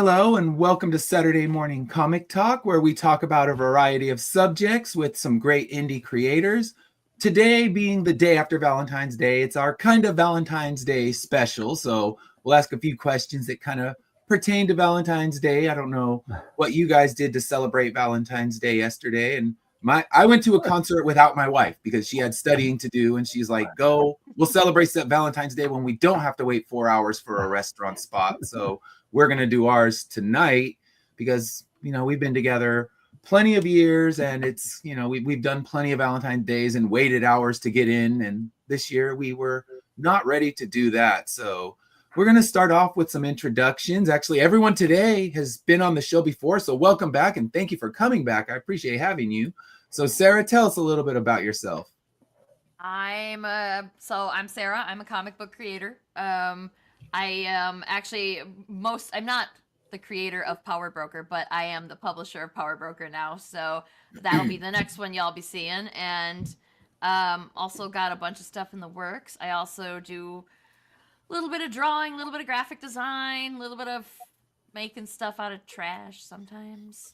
Hello, and welcome to Saturday Morning Comic Talk, where we talk about a variety of subjects with some great indie creators. Today being the day after Valentine's Day, it's our kind of Valentine's Day special. So we'll ask a few questions that kind of pertain to Valentine's Day. I don't know what you guys did to celebrate Valentine's Day yesterday. And I went to a concert without my wife because she had studying to do, and she's like, "Go, we'll celebrate Valentine's Day when we don't have to wait 4 hours for a restaurant spot." So we're going to do ours tonight because, we've been together plenty of years, and it's, we've done plenty of Valentine's Days and waited hours to get in. And this year we were not ready to do that. So we're going to start off with some introductions. Actually, everyone today has been on the show before, so welcome back and thank you for coming back. I appreciate having you. So Sarah, tell us a little bit about yourself. I'm Sarah. I'm a comic book creator. I'm not the creator of Power Broker, but I am the publisher of Power Broker now. So that'll be the next one y'all be seeing. And also got a bunch of stuff in the works. I also do a little bit of drawing, a little bit of graphic design, a little bit of making stuff out of trash sometimes.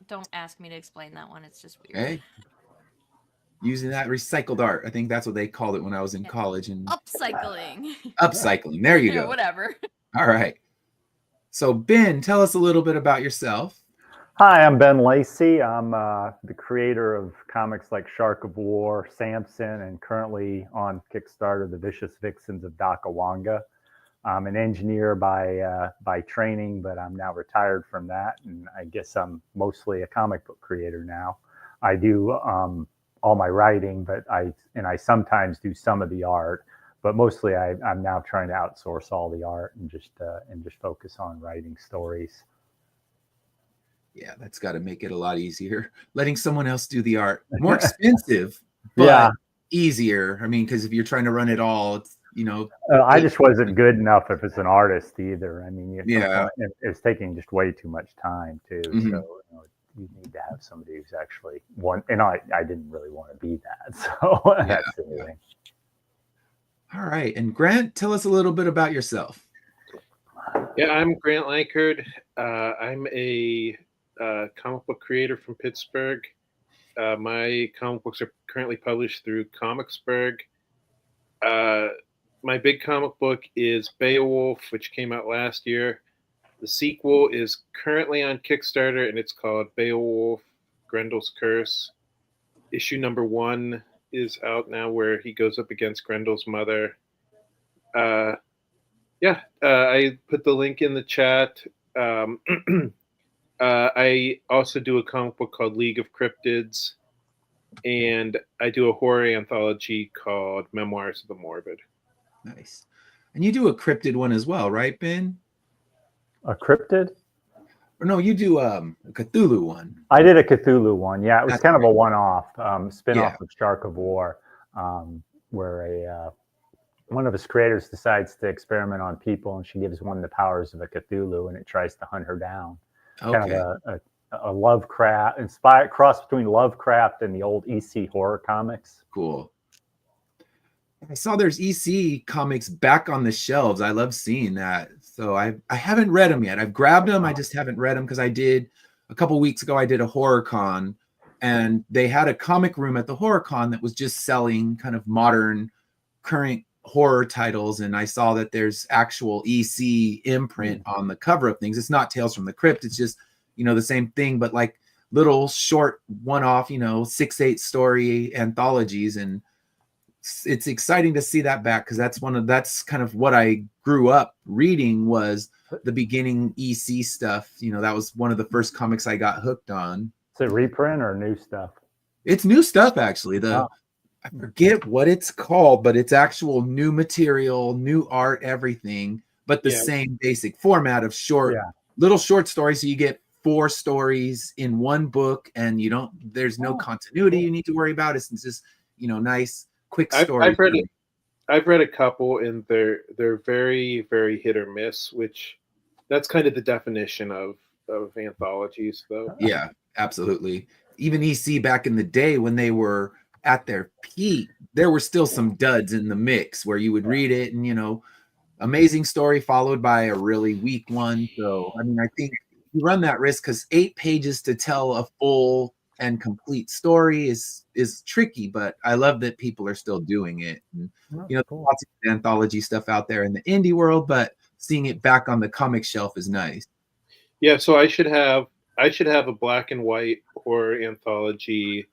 Don't ask me to explain that one. It's just weird. Okay. Using that recycled art. I think that's what they called it when I was in college. And upcycling. Upcycling. There you go. Whatever. All right. So Ben, tell us a little bit about yourself. Hi, I'm Ben Lacey. I'm the creator of comics like Shark of War, Samson, and currently on Kickstarter, The Vicious Vixens of Dakawanga. I'm an engineer by training, but I'm now retired from that, and I guess I'm mostly a comic book creator now. I do all my writing, but I sometimes do some of the art, but mostly I'm now trying to outsource all the art and just focus on writing stories. Yeah, that's got to make it a lot easier. Letting someone else do the art, more expensive, but easier. I mean, because if you're trying to run it all, it's, I just wasn't good enough if it's an artist either. I mean, it's taking just way too much time too. Mm-hmm. So you need to have somebody who's actually one. And I didn't really want to be that. So that's the thing. All right, and Grant, tell us a little bit about yourself. Yeah, I'm Grant Lankard. I'm a comic book creator from Pittsburgh. My comic books are currently published through Comicsburg. My big comic book is Beowulf, which came out last year. The sequel is currently on Kickstarter, and it's called Beowulf, Grendel's Curse. Issue number 1 is out now, where he goes up against Grendel's mother. I put the link in the chat. I also do a comic book called League of Cryptids, and I do a horror anthology called Memoirs of the Morbid. Nice. And you do a cryptid one as well, right, Ben? A cryptid? Or no, you do a Cthulhu one. I did a Cthulhu one. Yeah, it was kind of a one-off spin-off of Shark of War, where one of his creators decides to experiment on people, and she gives one the powers of a Cthulhu, and it tries to hunt her down. Okay. Kind of a Lovecraft, inspired cross between Lovecraft and the old EC horror comics. Cool. I saw there's EC comics back on the shelves. I love seeing that. So I haven't read them yet. I've grabbed them. I just haven't read them because a couple weeks ago, I did a horror con, and they had a comic room at the horror con that was just selling kind of modern, current horror titles. And I saw that there's actual EC imprint on the cover of things. It's not Tales from the Crypt. It's just, the same thing, but like little short one-off, 6-8 story anthologies. And it's exciting to see that back, because that's kind of what I grew up reading, was the beginning EC stuff. That was one of the first comics I got hooked on. Is it reprint or new stuff? It's new stuff, actually. I forget what it's called, but it's actual new material, new art, everything, but the same basic format of little short stories. So you get 4 stories in one book, and there's no continuity you need to worry about. It's just, nice, quick stories. I've read a couple, and they're very, very hit or miss, which that's kind of the definition of anthologies, though. Yeah, absolutely. Even EC back in the day, when they were at their peak, there were still some duds in the mix where you would read it and amazing story followed by a really weak one. So, I mean, I think you run that risk because 8 pages to tell a full and complete story is tricky, but I love that people are still doing it. And, you know, Cool. lots of anthology stuff out there in the indie world, but seeing it back on the comic shelf is nice. Yeah, so I should have a black and white horror anthology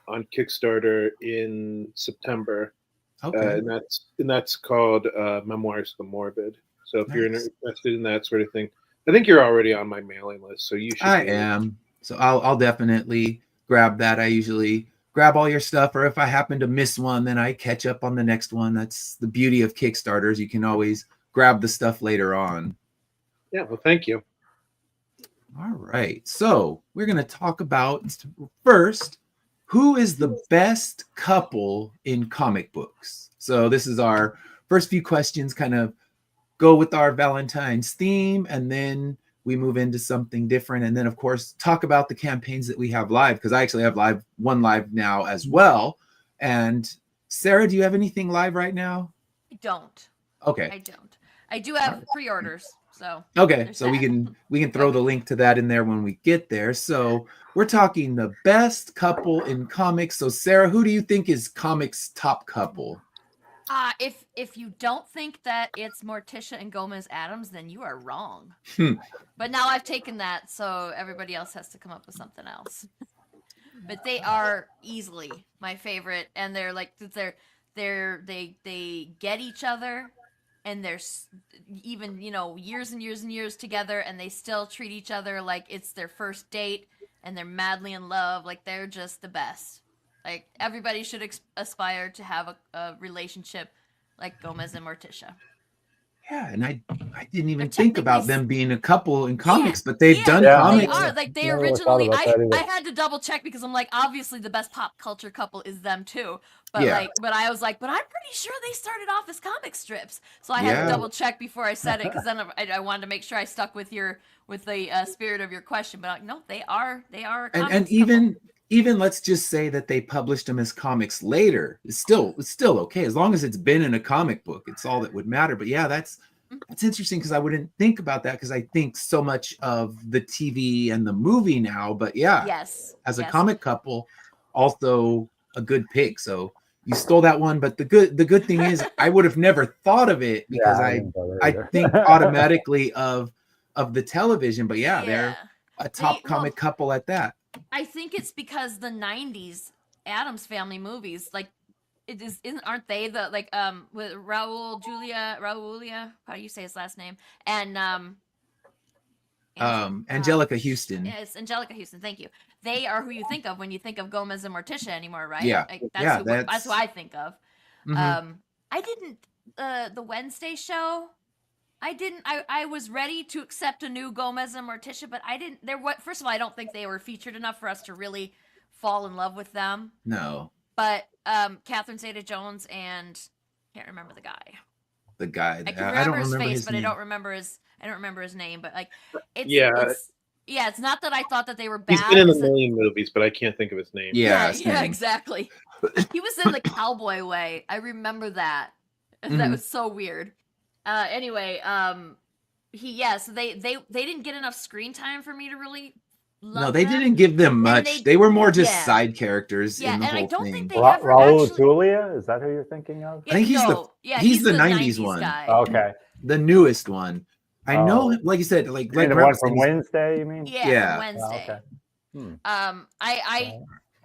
on Kickstarter in September. Okay. And that's called Memoirs of the Morbid. So if you're Nice. interested in that sort of thing, I think you're already on my mailing list, so you should. I am. So I'll definitely grab that. I usually grab all your stuff, or if I happen to miss one, then I catch up on the next one. That's the beauty of Kickstarters. You can always grab the stuff later on. Yeah, well, thank you. All right. So we're going to talk about first, who is the best couple in comic books? So this is our first few questions, kind of go with our Valentine's theme, and then we move into something different. And then, of course, talk about the campaigns that we have live, because I actually have one live now as well. And Sarah, do you have anything live right now? I don't. Okay. I don't. I do have pre-orders, so. Okay, There's so we that. can throw the link to that in there when we get there. So we're talking the best couple in comics. So Sarah, who do you think is comics' top couple? If you don't think that it's Morticia and Gomez Adams, then you are wrong. Hmm. But now I've taken that, so everybody else has to come up with something else. But they are easily my favorite, and they're like they get each other, and they're even years and years and years together, and they still treat each other like it's their first date, and they're madly in love. Like, they're just the best. Like, everybody should aspire to have a relationship like Gomez and Morticia. Yeah, and I didn't even But think about technically- them being a couple in comics, but they've done Yeah, They comics. are. Like, they Never really thought originally, about that either. I had to double check because I'm like, obviously the best pop culture couple is them too. But Yeah. but I was like, but I'm pretty sure they started off as comic strips. So I had Yeah. to double check before I said it, because then I wanted to make sure I stuck with the spirit of your question. But no, they are a comics And couple. even let's just say that they published them as comics later. It's still okay as long as it's been in a comic book. It's all that would matter. But yeah, that's interesting, because I wouldn't think about that, because I think so much of the TV and the movie now. But yeah, Yes. as a yes. comic couple, also a good pick. So you stole that one, but the good thing is I would have never thought of it, because Yeah, I didn't bother I either. think automatically of the television. But yeah, they're a top Well, comic couple at that. I think it's because the '90s Addams Family movies, like, aren't they the with Raulia, how do you say his last name, and Angelica Houston. Yes, Angelica Houston. Thank you. They are who you think of when you think of Gomez and Morticia anymore, right? Yeah. Like, Yeah, that's who I think of. Mhm. I didn't the Wednesday show. I was ready to accept a new Gomez and Morticia, but I didn't. First of all, I don't think they were featured enough for us to really fall in love with them. No, But Catherine Zeta-Jones and can't remember the guy. the guy. I can I remember don't his remember face, his but name. I don't remember his name. But like, Yeah. it's not that I thought that they were bad. He's been in a it's that- million movies, but I can't think of his name. Yeah, yeah, same. exactly. He was in the Cowboy Way. I remember that. That Mhm. was so weird. Anyway, so they didn't get enough screen time for me to really love No, they them. didn't give them much. they- They were more just yeah. side characters Yeah, in the and I whole don't thing. think they Ra- ever Raul actually. Julia, is that who you're thinking of? Yeah, I think he's the 90s one. guy. Okay. The newest one. I know, Oh. like you said, like You mean the Greg one from Robinson, Wednesday, you mean? Yeah, Yeah. from Oh, Wednesday. okay. Hmm.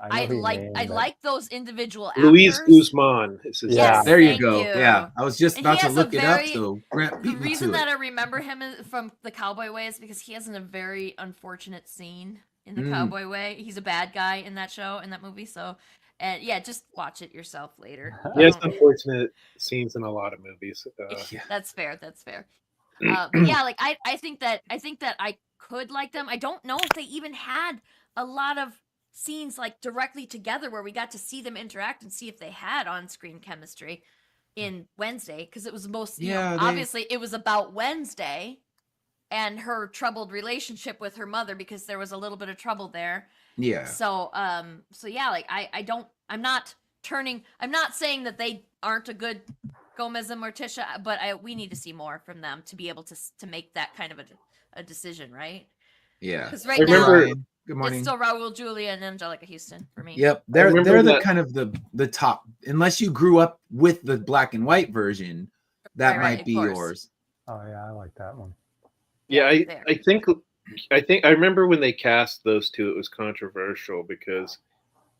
I know who you mean, but- like those individual Luis actors. Guzman is his Yeah. Yes, There you thank go. you. Yeah, I was just And about he to has a look it up. very- So Grant The beat me reason to that it. I remember him from the Cowboy Way is because he has a very unfortunate scene in the Mm. Cowboy Way. He's a bad guy in that show, in that movie. So, and yeah, just watch it yourself later. He has Don't- unfortunate scenes in a lot of movies. Yeah. That's fair. That's fair. But yeah, like I think that I could like them. I don't know if they even had a lot of scenes like directly together where we got to see them interact and see if they had on-screen chemistry in Wednesday, because it was most Yeah, they- obviously it was about Wednesday and her troubled relationship with her mother, because there was a little bit of trouble there. Yeah. So yeah, like I'm not saying that they aren't a good Gomez and Morticia, but we need to see more from them to be able to make that kind of a decision, right? Yeah. Because I right now remember- Ryan, good morning. it's still Raul Julia and Angelica Houston for me. Yep, remember they're the that- kind of the top. Unless you grew up with the black and white version, that Right, might of be course. yours. Oh yeah, I like that one. Yeah, there. I think I remember when they cast those two, it was controversial because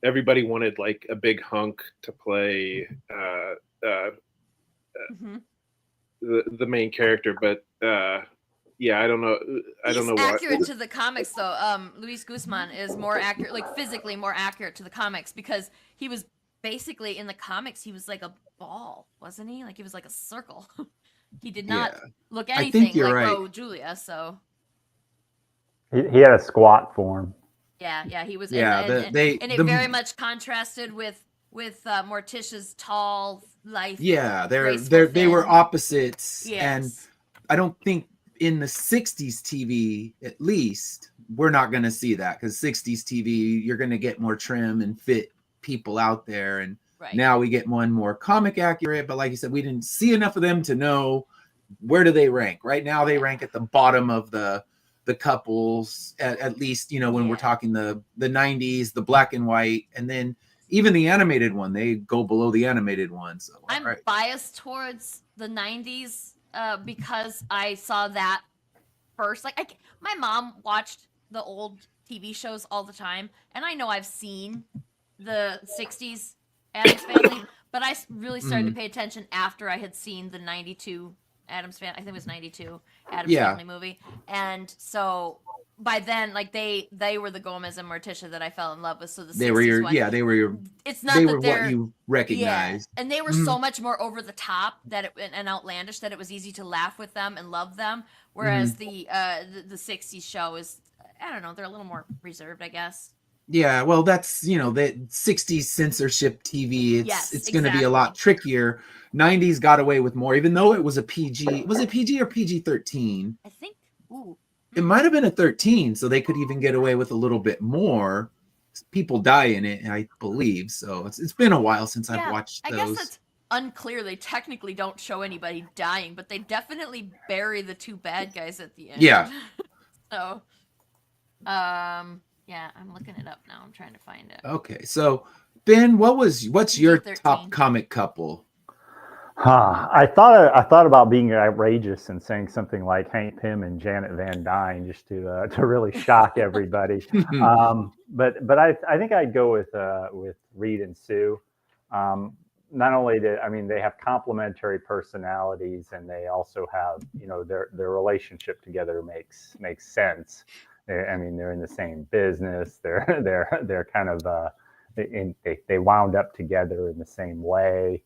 everybody wanted like a big hunk to play Mhm. the main character, but yeah, I don't know. I don't know He's why. accurate to the comics though. Luis Guzman is more accurate, like physically more accurate to the comics because he was basically in the comics. He was like a ball, wasn't he? Like he was like a circle. He did not Yeah. look I think anything you're like right. Raul Julia. So He had a squat form. yeah, he was. Yeah, and it the- very much contrasted with Morticia's tall, life. Yeah, graceful, they were thin. opposites, and Yes. I don't think in the 60s TV, at least, we're not going to see that because 60s TV, you're going to get more trim and fit people out there. And Right. now we get one more comic accurate, but like you said, we didn't see enough of them to know where do they rank. Right now, they rank at the bottom of the couples, at least, you know, when we're Yeah. talking the 90s, the black and white, and then even the animated one, they go below the animated one. So, I'm all right. biased towards the 90s because I saw that first. Like, my mom watched the old TV shows all the time, and I know I've seen the 60s Addams Family, but I really started to pay attention after I had seen the 92 Addams Family. I think it was 92 Addams Yeah. Family movie, and so by then, like they were the Gomez and Morticia that I fell in love with. So the They were 60s your, one, yeah, they were your, it's not they that were they're what you recognized. and they were Mhm. so much more over the top that and outlandish that it was easy to laugh with them and love them. Whereas the 60s show is, I don't know, they're a little more reserved, I guess. Yeah, well, that's, you know, the 60s censorship TV. Yes, It's going to be a lot trickier. 90s got away with more, even though it was a PG. Was it PG or PG-13? I think. Ooh. It might have been a 13, so they could even get away with a little bit more. People die in it, I believe. So it's been a while since I've watched I those. guess it's unclear. They technically don't show anybody dying, but they definitely bury the two bad guys at the end. Yeah. So, yeah, I'm looking it up now. I'm trying to find it. Okay, so Ben, what's your PG-13. top comic couple? I thought about being outrageous and saying something like Hank Pym and Janet Van Dyne just to really shock everybody. But I think I'd go with Reed and Sue. Not only they have complementary personalities, and they also have, you know, their relationship together makes sense. They're in the same business. They're kind of they wound up together in the same way.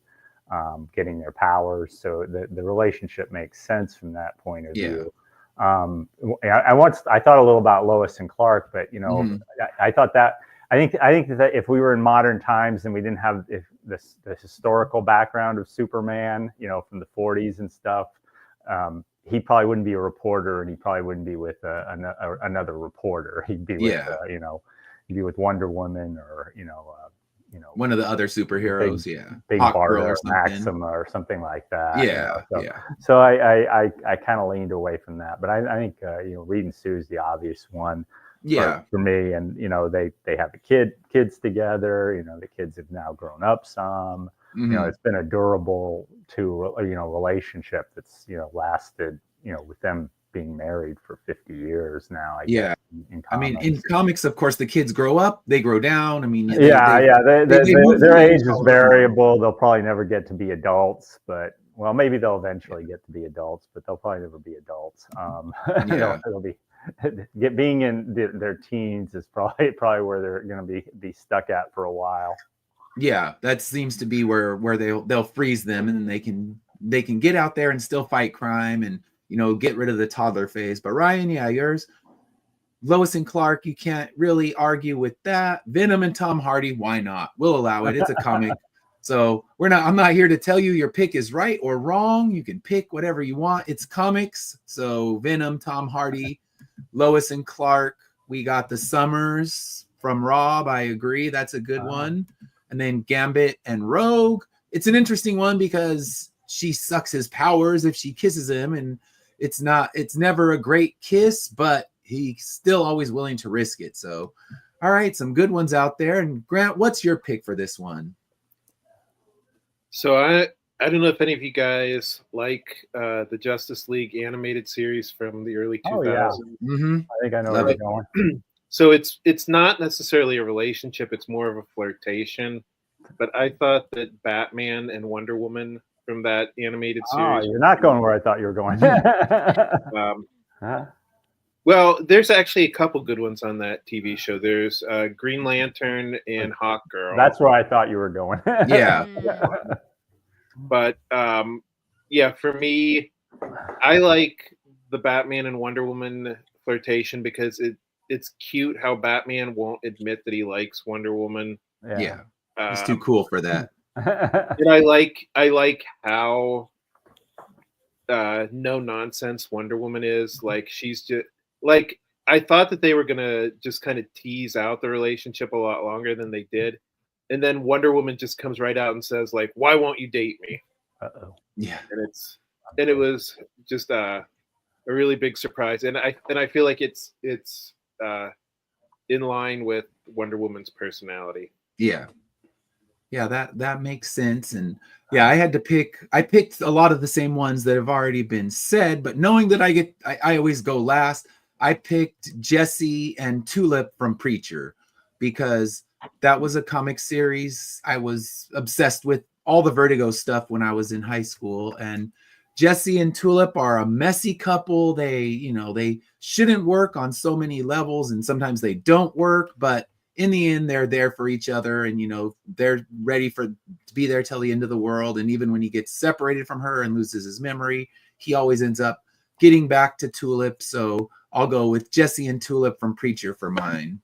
Getting their powers, so the relationship makes sense from that point of view. I thought a little about Lois and Clark, but you know, I think that if we were in modern times and we didn't have the historical background of Superman, you know, from the 40s and stuff, he probably wouldn't be a reporter, and he probably wouldn't be with another reporter. He'd be with he'd be with Wonder Woman, or one of the other superheroes, Big Hawk Barda Girl or or something. Maxima or something like that. Yeah, So I kind of leaned away from that, but I think Reed and Sue is the obvious one. For me, and you know, they have kids together. You know, the kids have now grown up some. You know, it's been a durable relationship that's lasted, with them being married for 50 years now. I guess, in comics, of course, the kids grow up, they grow down. I mean, their age is variable. They'll probably never get to be adults, but maybe they'll eventually get to be adults, but they'll probably never be adults. It'll be being in their teens is probably where they're going to be stuck at for a while. Yeah, that seems to be where they'll freeze them, and then they can get out there and still fight crime and get rid of the toddler phase. But Ryan, yours, Lois and Clark, you can't really argue with that. Venom and Tom Hardy, why not? We'll allow it. It's a comic. So I'm not here to tell you your pick is right or wrong. You can pick whatever you want. It's comics. So Venom, Tom Hardy, Lois and Clark. We got the Summers from Rob. I agree. That's a good one. And then Gambit and Rogue. It's an interesting one because she sucks his powers if she kisses him, and it's never a great kiss, but he's still always willing to risk it. So, all right, some good ones out there. And Grant, what's your pick for this one? So I don't know if any of you guys like the Justice League animated series from the early 2000s. Oh, yeah. Mm-hmm. I think I know Love where it. you're going. So it's not necessarily a relationship, it's more of a flirtation. But I thought that Batman and Wonder Woman from that animated Oh, series. you're not going where I thought you were going. Huh? Well, there's actually a couple good ones on that TV show. There's Green Lantern and Hawkgirl. That's where I thought you were going. Yeah. Mm. But yeah, for me, I like the Batman and Wonder Woman flirtation because it's cute how Batman won't admit that he likes Wonder Woman. Yeah. He's too cool for that. And I like how no nonsense Wonder Woman is. Like, she's just like, I thought that they were gonna just kind of tease out the relationship a lot longer than they did, and then Wonder Woman just comes right out and says, like, "Why won't you date me?" Uh-oh. Yeah. And it was just a really big surprise, and I feel like it's in line with Wonder Woman's personality. Yeah. Yeah, that makes sense. And yeah, I picked a lot of the same ones that have already been said, but knowing that I always go last, I picked Jesse and Tulip from Preacher because that was a comic series I was obsessed with, all the Vertigo stuff when I was in high school. And Jesse and Tulip are a messy couple. They shouldn't work on so many levels, and sometimes they don't work, but in the end, they're there for each other, and they're ready to be there till the end of the world. And even when he gets separated from her and loses his memory, he always ends up getting back to Tulip. So I'll go with Jesse and Tulip from Preacher for mine.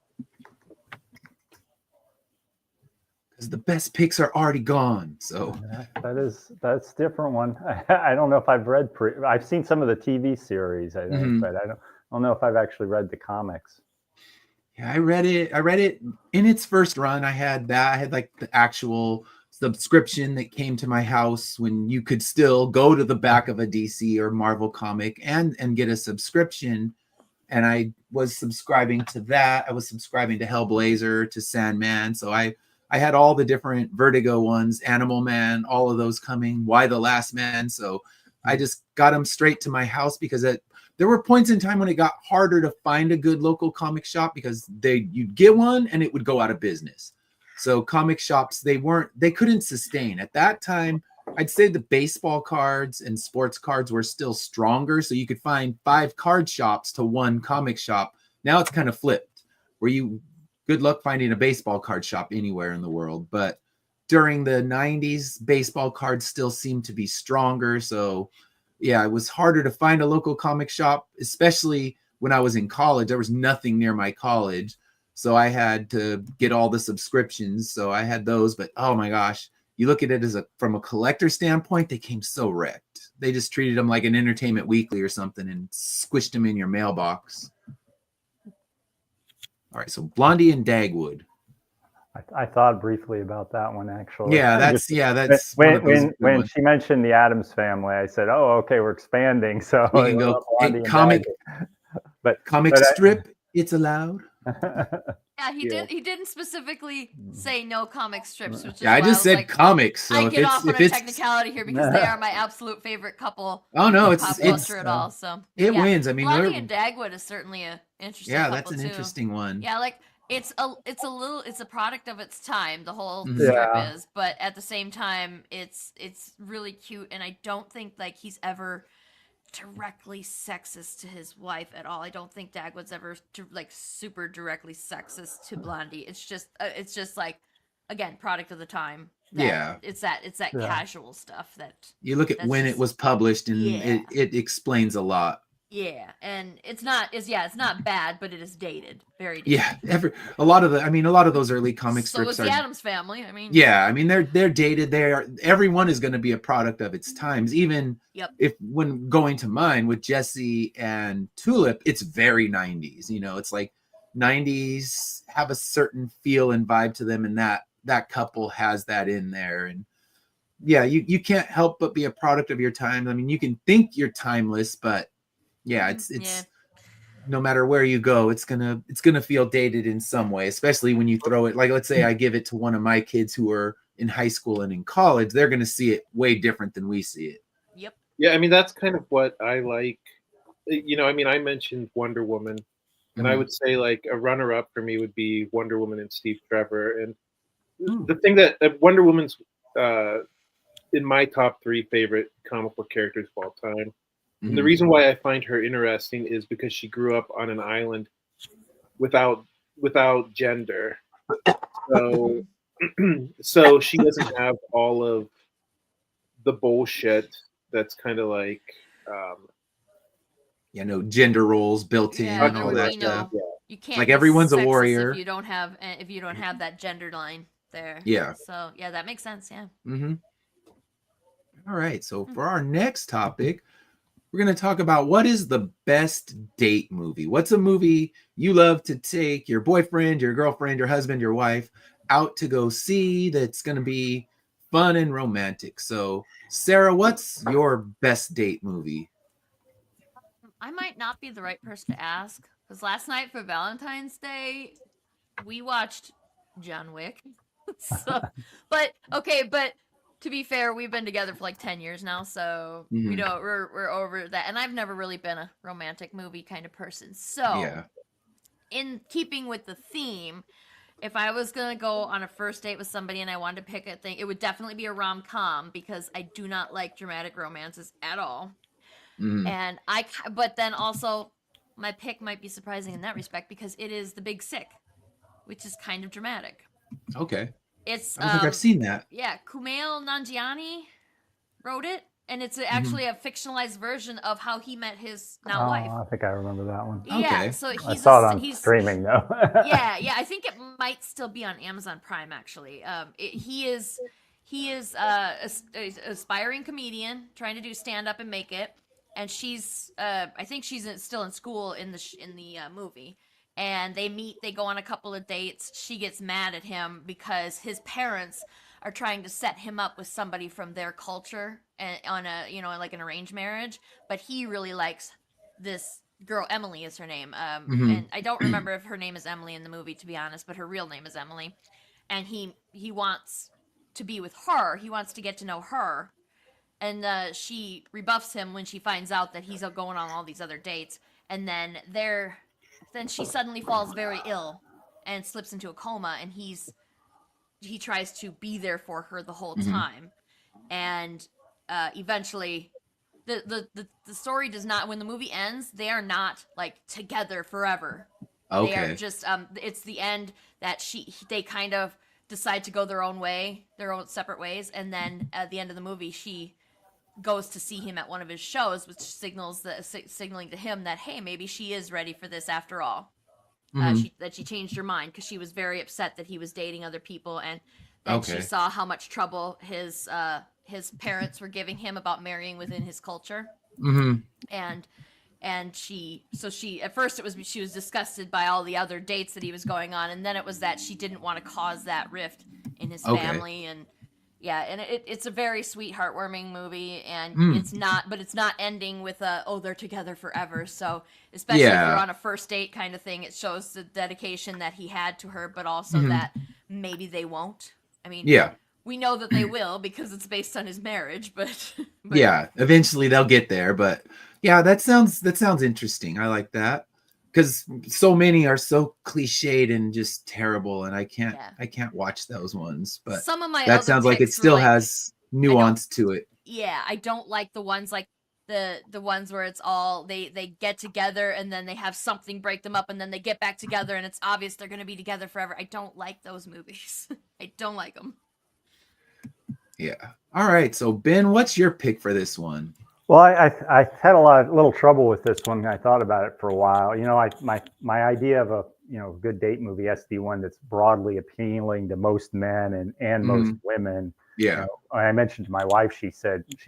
Because the best picks are already gone. So that's a different one. I don't know if I've read I've seen some of the TV series, I think, but I don't know if I've actually read the comics. Yeah, I read it in its first run. I had like the actual subscription that came to my house when you could still go to the back of a DC or Marvel comic and get a subscription. And I was subscribing to that. I was subscribing to Hellblazer, to Sandman. So I had all the different Vertigo ones, Animal Man, all of those coming, Y the Last Man. So I just got them straight to my house because there were points in time when it got harder to find a good local comic shop because you'd get one and it would go out of business. So comic shops, they couldn't sustain. At that time, I'd say the baseball cards and sports cards were still stronger. So you could find 5 card shops to 1 comic shop. Now it's kind of flipped where good luck finding a baseball card shop anywhere in the world. But during the 90s, baseball cards still seemed to be stronger. So yeah, it was harder to find a local comic shop, especially when I was in college. There was nothing near my college. So I had to get all the subscriptions. So I had those, but oh my gosh, you look at it from a collector standpoint, they came so wrecked. They just treated them like an Entertainment Weekly or something and squished them in your mailbox. All right, so Blondie and Dagwood. I thought briefly about that one, actually. Yeah, that's when she mentioned the Addams Family, I said, "Oh, okay, we're expanding." So we can go comic, but comic strip. It's allowed. Yeah, he didn't specifically say no comic strips, which is I just said comics. So I get off on a technicality here because they are my absolute favorite couple. Oh no, pop culture at all. So it wins. I mean, Blondie and Dagwood is certainly an interesting. Yeah, couple that's an interesting one. Yeah, like it's a product of its time. The whole strip is, but at the same time, it's really cute, and I don't think like he's ever directly sexist to his wife at all. I don't think Dagwood's ever like super directly sexist to Blondie. It's just like, again, product of the time. It's that casual stuff that you look at when it was published, and it explains a lot. Yeah, and it's not bad, but it is dated, very dated. Yeah, a lot of those early comic strips. So is the Addams Family. I mean, yeah, I mean they're dated. Everyone is going to be a product of its times. Even if when going to mine with Jesse and Tulip, it's very 90s. It's like 90s have a certain feel and vibe to them, and that couple has that in there. And yeah, you can't help but be a product of your time. I mean, you can think you're timeless, but yeah, it's Yeah. no matter where you go, it's gonna feel dated in some way, especially when you throw it. Like, let's say I give it to one of my kids who are in high school and in college, they're gonna see it way different than we see it. Yep. Yeah, I mean that's kind of what I like. I mean, I mentioned Wonder Woman, and I Mhm. would say like a runner-up for me would be Wonder Woman and Steve Trevor. And Hmm. the thing that Wonder Woman's in my top 3 favorite comic book characters of all time. And the Mhm. reason why I find her interesting is because she grew up on an island without gender. So so she doesn't have all of the bullshit that's kind of like Yeah, no gender roles built in Yeah, and all that you stuff. know, you can't Like be everyone's a sexist warrior. if you don't have that gender line there. Yeah. So yeah, that makes sense. Yeah. Mm-hmm. All right. So for our next topic, we're going to talk about what is the best date movie. What's a movie you love to take your boyfriend, your girlfriend, your husband, your wife out to go see that's going to be fun and romantic? So, Sarah, what's your best date movie? I might not be the right person to ask because last night for Valentine's Day, we watched John Wick. So, but okay, but to be fair, we've been together for like 10 years now, so we Mhm. don't we're over that. And I've never really been a romantic movie kind of person. So, Yeah. in keeping with the theme, if I was gonna go on a first date with somebody and I wanted to pick a thing, it would definitely be a rom-com because I do not like dramatic romances at all. Mhm. And but then also my pick might be surprising in that respect because it is The Big Sick, which is kind of dramatic. Okay. It's I don't think I've seen that. yeah, Kumail Nanjiani wrote it, and it's Mhm. actually a fictionalized version of how he met his now wife. I think I remember that one. Yeah, Okay. so I he's saw it on he's streaming though. yeah, I think it might still be on Amazon Prime actually. He is a aspiring comedian trying to do stand up and make it, and she's I think she's still in school in the movie. And they meet, they go on a couple of dates. She gets mad at him because his parents are trying to set him up with somebody from their culture and on a like an arranged marriage, but he really likes this girl. Emily is her name, Mhm. and I don't remember if her name is Emily in the movie, to be honest, but her real name is Emily. And he wants to be with her. He wants to get to know her, and she rebuffs him when she finds out that he's going on all these other dates. And then she suddenly falls very ill and slips into a coma, and he tries to be there for her the whole Mhm. time. And eventually the story does not, when the movie ends, they are not like together forever. They are Okay. just it's the end that they kind of decide to go their own way, their own separate ways. And then at the end of the movie, she goes to see him at one of his shows, which signaling to him that, hey, maybe she is ready for this after all. Mhm. She changed her mind because she was very upset that he was dating other people, and then she Okay. saw how much trouble his parents were giving him about marrying within his culture. Mhm. And she at first she was disgusted by all the other dates that he was going on, and then it was that she didn't want to cause that rift in his Okay. family. And yeah, and it's a very sweet, heartwarming movie, and Mm. it's not ending with they're together forever. So especially if you're Yeah. on a first date kind of thing, it shows the dedication that he had to her, but also Mhm. that maybe they won't. I mean, Yeah. we know that they will because it's based on his marriage, but Yeah. Eventually they'll get there, but yeah, that sounds interesting. I like that because so many are so cliched and just terrible, and yeah. I can't watch those ones. But Some of my that other sounds like it picks were still like, has nuance to it. yeah, I don't like the ones like the ones where it's all they get together and then they have something break them up and then they get back together and it's obvious they're going to be together forever. I don't like those movies. I don't like them. Yeah. All right. So Ben, what's your pick for this one? Well, I had little trouble with this one. I thought about it for a while. You know, my idea of a good date movie has to be one that's broadly appealing to most men and most women. Yeah. I mentioned to my wife, she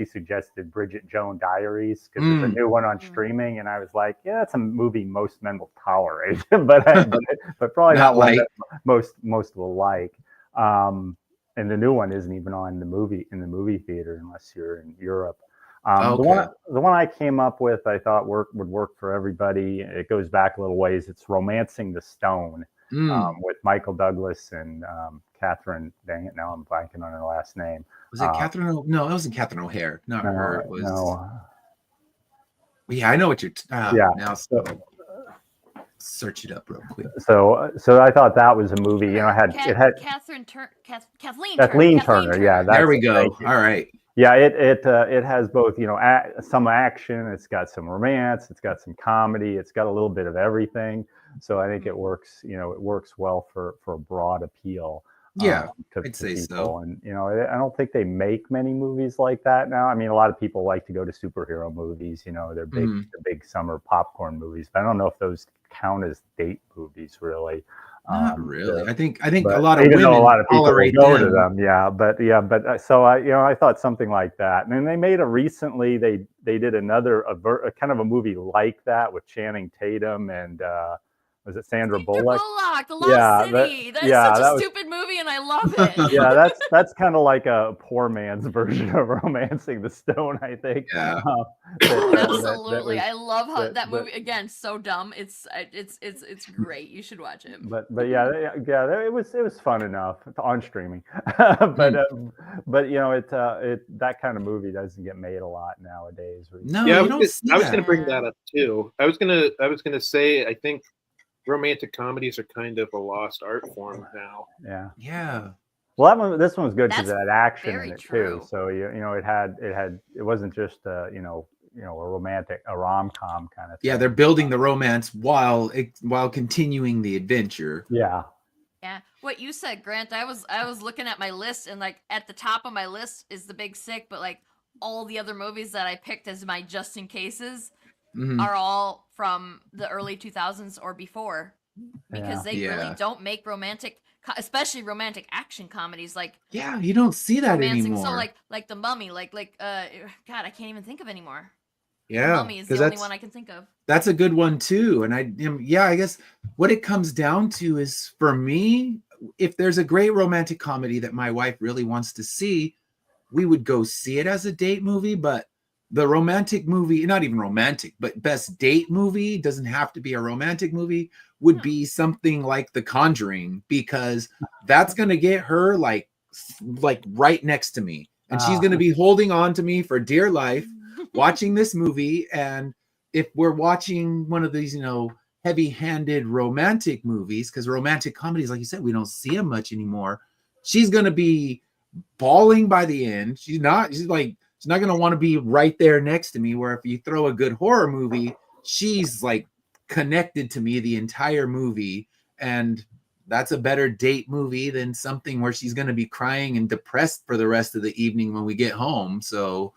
suggested Bridget Jones Diaries because it's a new one on streaming, and I was like, yeah, that's a movie most men will tolerate, but probably not one like. that most will like. and the new one isn't even on the movie theater unless you're in Europe. Okay. The one I came up with, I thought would work for everybody. It goes back a little ways. It's Romancing the Stone, with Michael Douglas and Catherine. Dang it, now I'm blanking on her last name. Was it Catherine? No, it wasn't Catherine O'Hare. Not her. It was. No. Yeah, I know what you're. Yeah. Now search it up real quick. So I thought that was a movie. You know, it had Kathleen Turner. Yeah, there we go. All right. Yeah, it has both, you know, some action. It's got some romance. It's got some comedy. It's got a little bit of everything. So I think it works. You know, it works well for a broad appeal. Yeah, to I'd say people. so. And you know, I don't think they make many movies like that now. I mean, a lot of people like to go to superhero movies. You know, they're big summer popcorn movies. But I don't know if those count as date movies, really. Not really. I think a But lot of even women though a lot of people tolerate go to them. them, but so I thought something like that. And then they made recently they did another a kind of a movie like that with Channing Tatum and was it Sandra Bullock? The Lost City. That is such a stupid movie, and I love it. Yeah, that's kind of like a poor man's version of Romancing the Stone, I think. Yeah. Absolutely. I love how that movie, again, so dumb. It's great. You should watch it. But yeah, it was fun enough on streaming. but you know, that kind of movie doesn't get made a lot nowadays. No, yeah, you don't see I was that. going to bring that up too. I was gonna say I think romantic comedies are kind of a lost art form now. Yeah. Yeah. Well, this one was good because it That's had action very in it true. too. So you know, it wasn't just a rom-com kind of thing. Yeah, they're building the romance while continuing the adventure. Yeah. Yeah, what you said, Grant. I was looking at my list, and like at the top of my list is The Big Sick, but like all the other movies that I picked as my just in cases are all from the early 2000s or before, because they really don't make romantic, especially romantic action comedies. Like, yeah, you don't see that anymore. So like The Mummy, God, I can't even think of anymore. Yeah, The Mummy is the only one I can think of. That's a good one too. And I guess what it comes down to is, for me, if there's a great romantic comedy that my wife really wants to see, we would go see it as a date movie. But the romantic movie, not even romantic, but best date movie, doesn't have to be a romantic movie, would be something like The Conjuring, because that's going to get her like right next to me. And she's going to be holding on to me for dear life, watching this movie. And if we're watching one of these, you know, heavy-handed romantic movies, because romantic comedies, like you said, we don't see them much anymore, she's going to be bawling by the end. She's not going to want to be right there next to me, where if you throw a good horror movie, she's like connected to me the entire movie. And that's a better date movie than something where she's going to be crying and depressed for the rest of the evening when we get home. So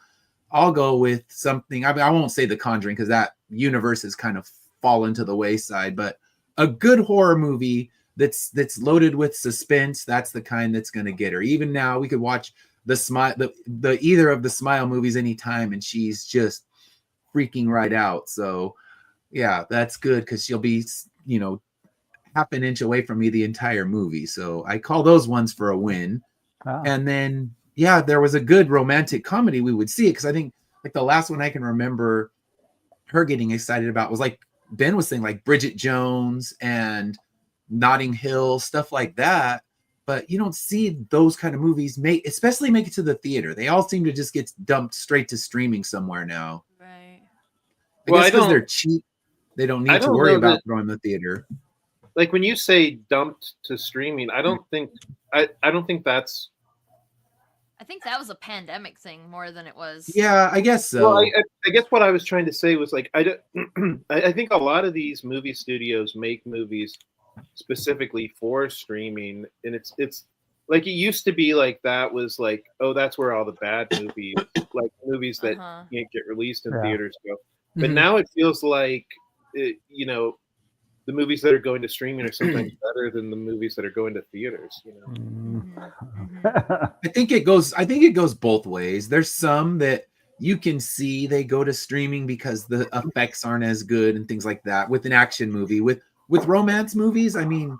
I'll go with something. I won't say The Conjuring, because that universe has kind of fallen to the wayside, but a good horror movie that's loaded with suspense, that's the kind that's going to get her. Even now, we could watch the either of the Smile movies anytime, and she's just freaking right out. So yeah, that's good, because she'll be, you know, half an inch away from me the entire movie. So I call those ones for a win. And then there was a good romantic comedy, we would see it, because I think like the last one I can remember her getting excited about was, like Ben was saying, like Bridget Jones and Notting Hill, stuff like that. But you don't see those kind of movies especially make it to the theater. They all seem to just get dumped straight to streaming somewhere now. Right. I guess because they're cheap, they don't need to worry about throwing the theater. Like when you say dumped to streaming, I don't think that's. I think that was a pandemic thing more than it was. Yeah, I guess so. Well, I guess what I was trying to say was like I think a lot of these movie studios make movies specifically for streaming, and it's like it used to be like that was like, oh, that's where all the bad movies, like movies that can't get released in theaters go. But now it feels like you know, the movies that are going to streaming are sometimes better than the movies that are going to theaters, you know. I think it goes both ways. There's some that you can see they go to streaming because the effects aren't as good and things like that. With an action movie, with romance movies, I mean,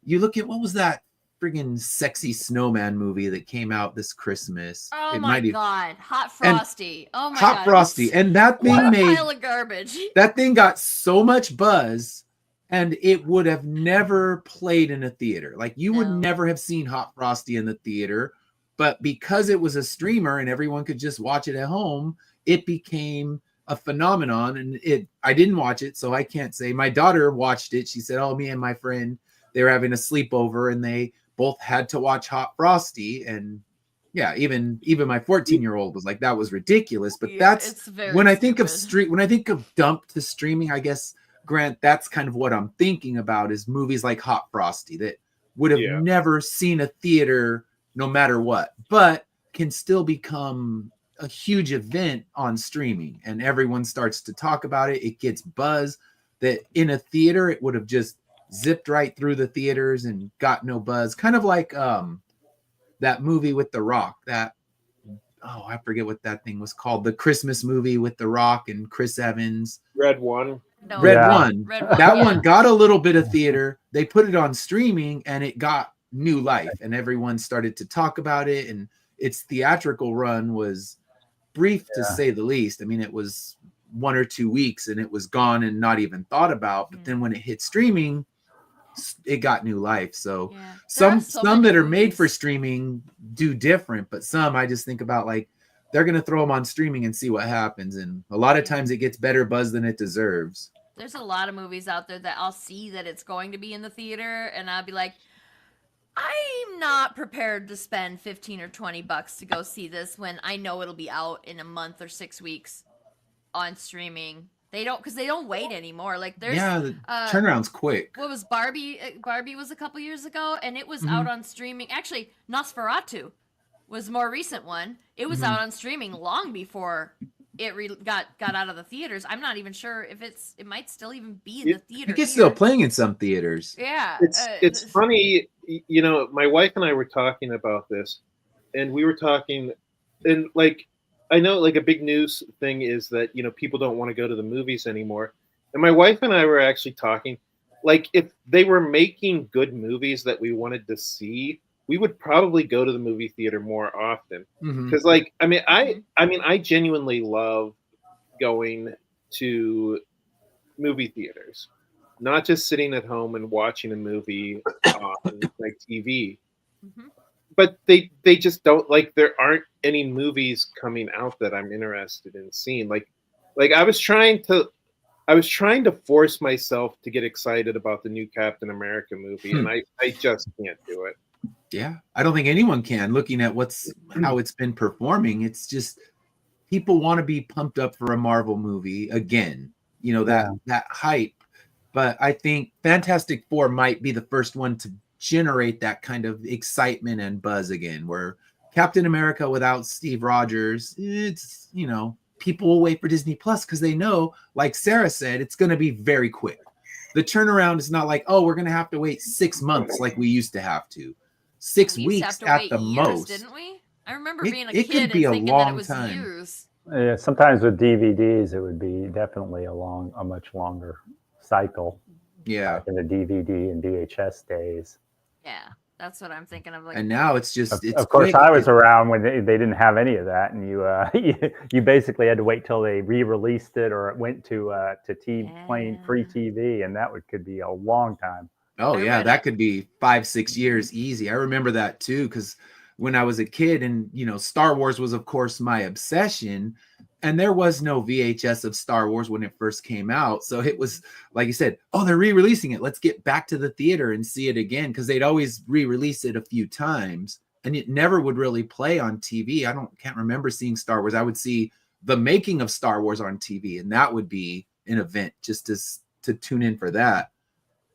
you look at, what was that friggin' sexy snowman movie that came out this Christmas. Oh It my might even- god, Hot Frosty. Oh my Hot god. Frosty, and that What thing a made pile of garbage. that thing got so much buzz, and it would have never played in a theater. Like you would No. never have seen Hot Frosty in the theater, but because it was a streamer and everyone could just watch it at home, it became a phenomenon. And I didn't watch it, so I can't say. My daughter watched it. She said, "Oh, me and my friend, they were having a sleepover, and they both had to watch Hot Frosty." And yeah, even my 14-year-old was like, "That was ridiculous." But Yeah, that's it's very when I think of stupid. when I think of dump to streaming, I guess, Grant, that's kind of what I'm thinking about is movies like Hot Frosty that would have Yeah. never seen a theater no matter what, but can still become a huge event on streaming, and everyone starts to talk about it. It gets buzz that in a theater it would have just zipped right through the theaters and got no buzz. Kind of like that movie with The Rock, I forget what that thing was called. The Christmas movie with The Rock and Chris Evans. Red One. No, Red Yeah. One. Red One, That yeah. one got a little bit of theater. They put it on streaming and it got new life, and everyone started to talk about it. And its theatrical run was brief to say the least. I mean, it was 1 or 2 weeks and it was gone and not even thought about. But Yeah. then when it hit streaming, it got new life. So Yeah. There are some so some many that are made for movies. streaming do different, but some I just think about like they're gonna throw them on streaming and see what happens. And a lot of times it gets better buzz than it deserves. There's a lot of movies out there that I'll see that it's going to be in the theater, and I'll be like, I'm not prepared to spend 15 or 20 bucks to go see this when I know it'll be out in a month or 6 weeks on streaming. They don't wait anymore. Like there's Yeah, the uh, turnaround's quick. what was Barbie? Barbie was a couple years ago, and it was Mhm. out on streaming. Actually, Nosferatu was a more recent one. It was Mhm. out on streaming long before it got out of the theaters. I'm not even sure if it might still even be in the I theater. think it's still here. playing in some theaters. Yeah, It's funny, you know. My wife and I were talking about this, and we were talking, and like, I know like a big news thing is that people don't want to go to the movies anymore. And my wife and I were actually talking, like if they were making good movies that we wanted to see, we would probably go to the movie theater more often. Mhm. Because like I genuinely love going to movie theaters, not just sitting at home and watching a movie on like TV. Mhm. But they just don't, like, there aren't any movies coming out that I'm interested in seeing. Like I was trying to force myself to get excited about the new Captain America movie, and I just can't do it. Yeah, I don't think anyone can. Looking at how it's been performing, it's just people want to be pumped up for a Marvel movie again. That hype. But I think Fantastic Four might be the first one to generate that kind of excitement and buzz again. Where Captain America without Steve Rogers, it's people will wait for Disney Plus because they know, like Sarah said, it's going to be very quick. The turnaround is not like, oh, we're going to have to wait 6 months like we used to have to. 6 We used to have weeks to at wait the years, most. didn't we? I remember It- being a it could kid be a and thinking that it long was time. years. Yeah, sometimes with DVDs, it would be definitely a much longer cycle Yeah. back in the DVD and VHS days. Yeah, that's what I'm thinking of. Like, And now it's just Of course, quick. I was around when they didn't have any of that, and you basically had to wait till they re-released it or it went to playing free TV, and that could be a long time. Oh I yeah, read that it. could be 5-6 years easy. I remember that too, because when I was a kid, and Star Wars was of course my obsession, and there was no VHS of Star Wars when it first came out. So it was like you said, oh, they're re-releasing it. Let's get back to the theater and see it again, because they'd always re-release it a few times, and it never would really play on TV. Can't remember seeing Star Wars. I would see the making of Star Wars on TV, and that would be an event just to tune in for that.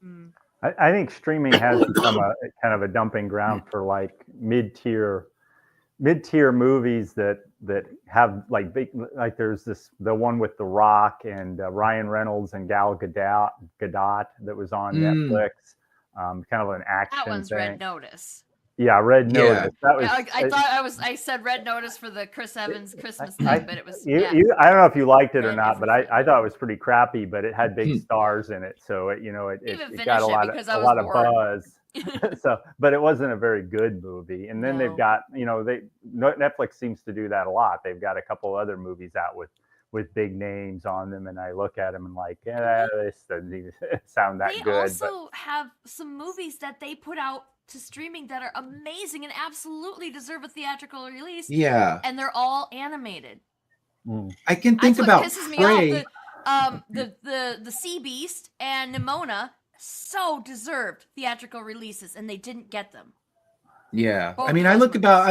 mm, I think streaming has become a kind of a dumping ground for like mid-tier movies that have like big, like there's the one with The Rock and Ryan Reynolds and Gal Gadot that was on Netflix, kind of an action that one's thing. Red Notice. Yeah, Red Yeah. Notice. That was. Yeah, I said Red Notice for the Chris Evans Christmas thing, but it was I don't know if you liked it or Red not, but everything. I thought it was pretty crappy. But it had big stars in it, so it Even got finish a it lot because of I was a lot of bored. buzz. So, but it wasn't a very good movie. And then No. they've got, Netflix seems to do that a lot. They've got a couple other movies out with big names on them, and I look at them and like, yeah, this doesn't even sound that They good. also have some movies that they put out to streaming that are amazing and absolutely deserve a theatrical release. Yeah, And they're all animated. I can think That's about what pisses me Prey. off. The Sea Beast and Nimona so deserved theatrical releases, and they didn't get them. Yeah, Both I mean, of I those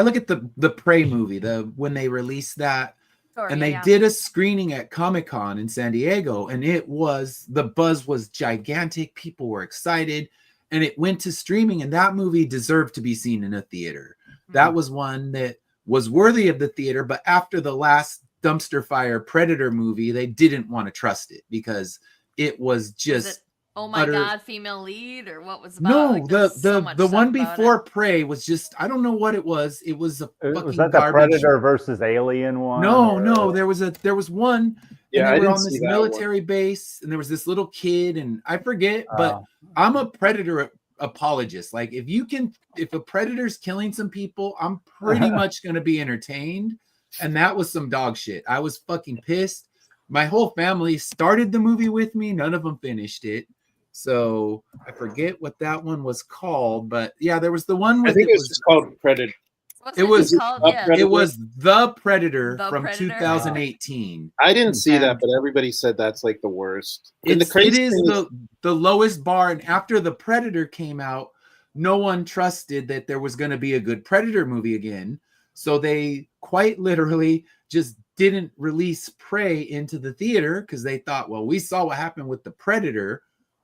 look at the Prey movie, when they released that, Sorry, and they yeah. did a screening at Comic-Con in San Diego, and the buzz was gigantic. People were excited, and it went to streaming, and that movie deserved to be seen in a theater. That was one that was worthy of the theater, but after the last dumpster fire Predator movie, they didn't want to trust it because it was just Was it, oh my utter- god, female lead, or what was about? no, like, there was so much the one stuff about before it. Prey was just, I don't know what it was. It was a fucking Was that the garbage. Predator versus Alien one? No, there was one. Yeah, and I they were didn't on see this that military base, and there was this little kid, and I forget, but I'm a Predator apologist. Like, if a Predator's killing some people, I'm pretty much gonna be entertained. And that was some dog shit. I was fucking pissed. My whole family started the movie with me. None of them finished it. So I forget what that one was called, but yeah, there was the one with I think it was just called Predator. What's it was called? The Yeah. Predator. it was The Predator The from Predator. 2018. I didn't see that, And but everybody said that's like the worst. And the it crazy is thing the lowest bar. And after The Predator came out, no one trusted that there was going to be a good Predator movie again. So they quite literally just didn't release Prey into the theater because they thought, well, we saw what happened with The Predator.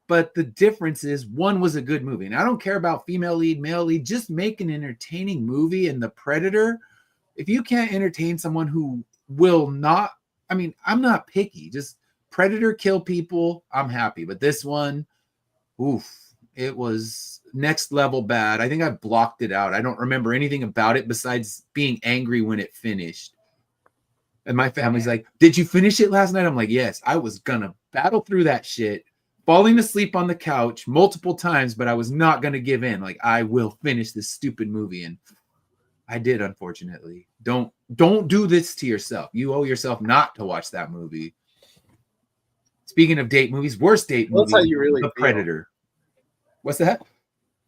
But the difference is one was a good movie. And I don't care about female lead, male lead, just make an entertaining movie. And The Predator, if you can't entertain someone who will not, I mean, I'm not picky, just Predator kill people, I'm happy. But this one, oof, it was next level bad. I think I blocked it out. I don't remember anything about it besides being angry when it finished. And my family's like, did you finish it last night? I'm like, yes, I was gonna battle through that shit, falling asleep on the couch multiple times, but I was not gonna give in. Like, I will finish this stupid movie. And I did, unfortunately. Don't do this to yourself. You owe yourself not to watch that movie. Speaking of date movies, worst date movie, That's how you really The feel. Predator. What's that?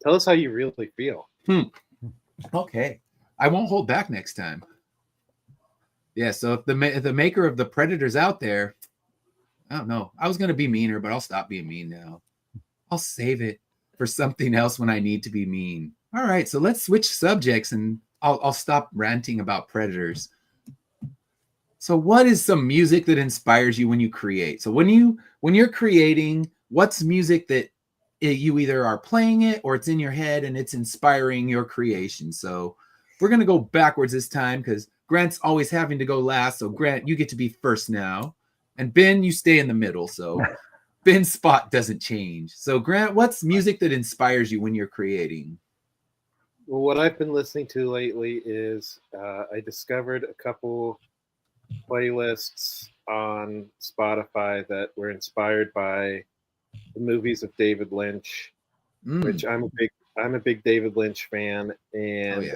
Tell us how you really feel. Okay. I won't hold back next time. Yeah, so if the maker of The Predator's out there, I don't know. I was going to be meaner, but I'll stop being mean now. I'll save it for something else when I need to be mean. All right, so let's switch subjects and I'll stop ranting about Predators. So what is some music that inspires you when you create? So when you're creating, what's music that you either are playing it or it's in your head and it's inspiring your creation? So we're going to go backwards this time because Grant's always having to go last. So Grant, you get to be first now. And Ben, you stay in the middle. So Ben's spot doesn't change. So Grant, what's music that inspires you when you're creating? Well, what I've been listening to lately is I discovered a couple playlists on Spotify that were inspired by the movies of David Lynch, which I'm a big David Lynch fan, and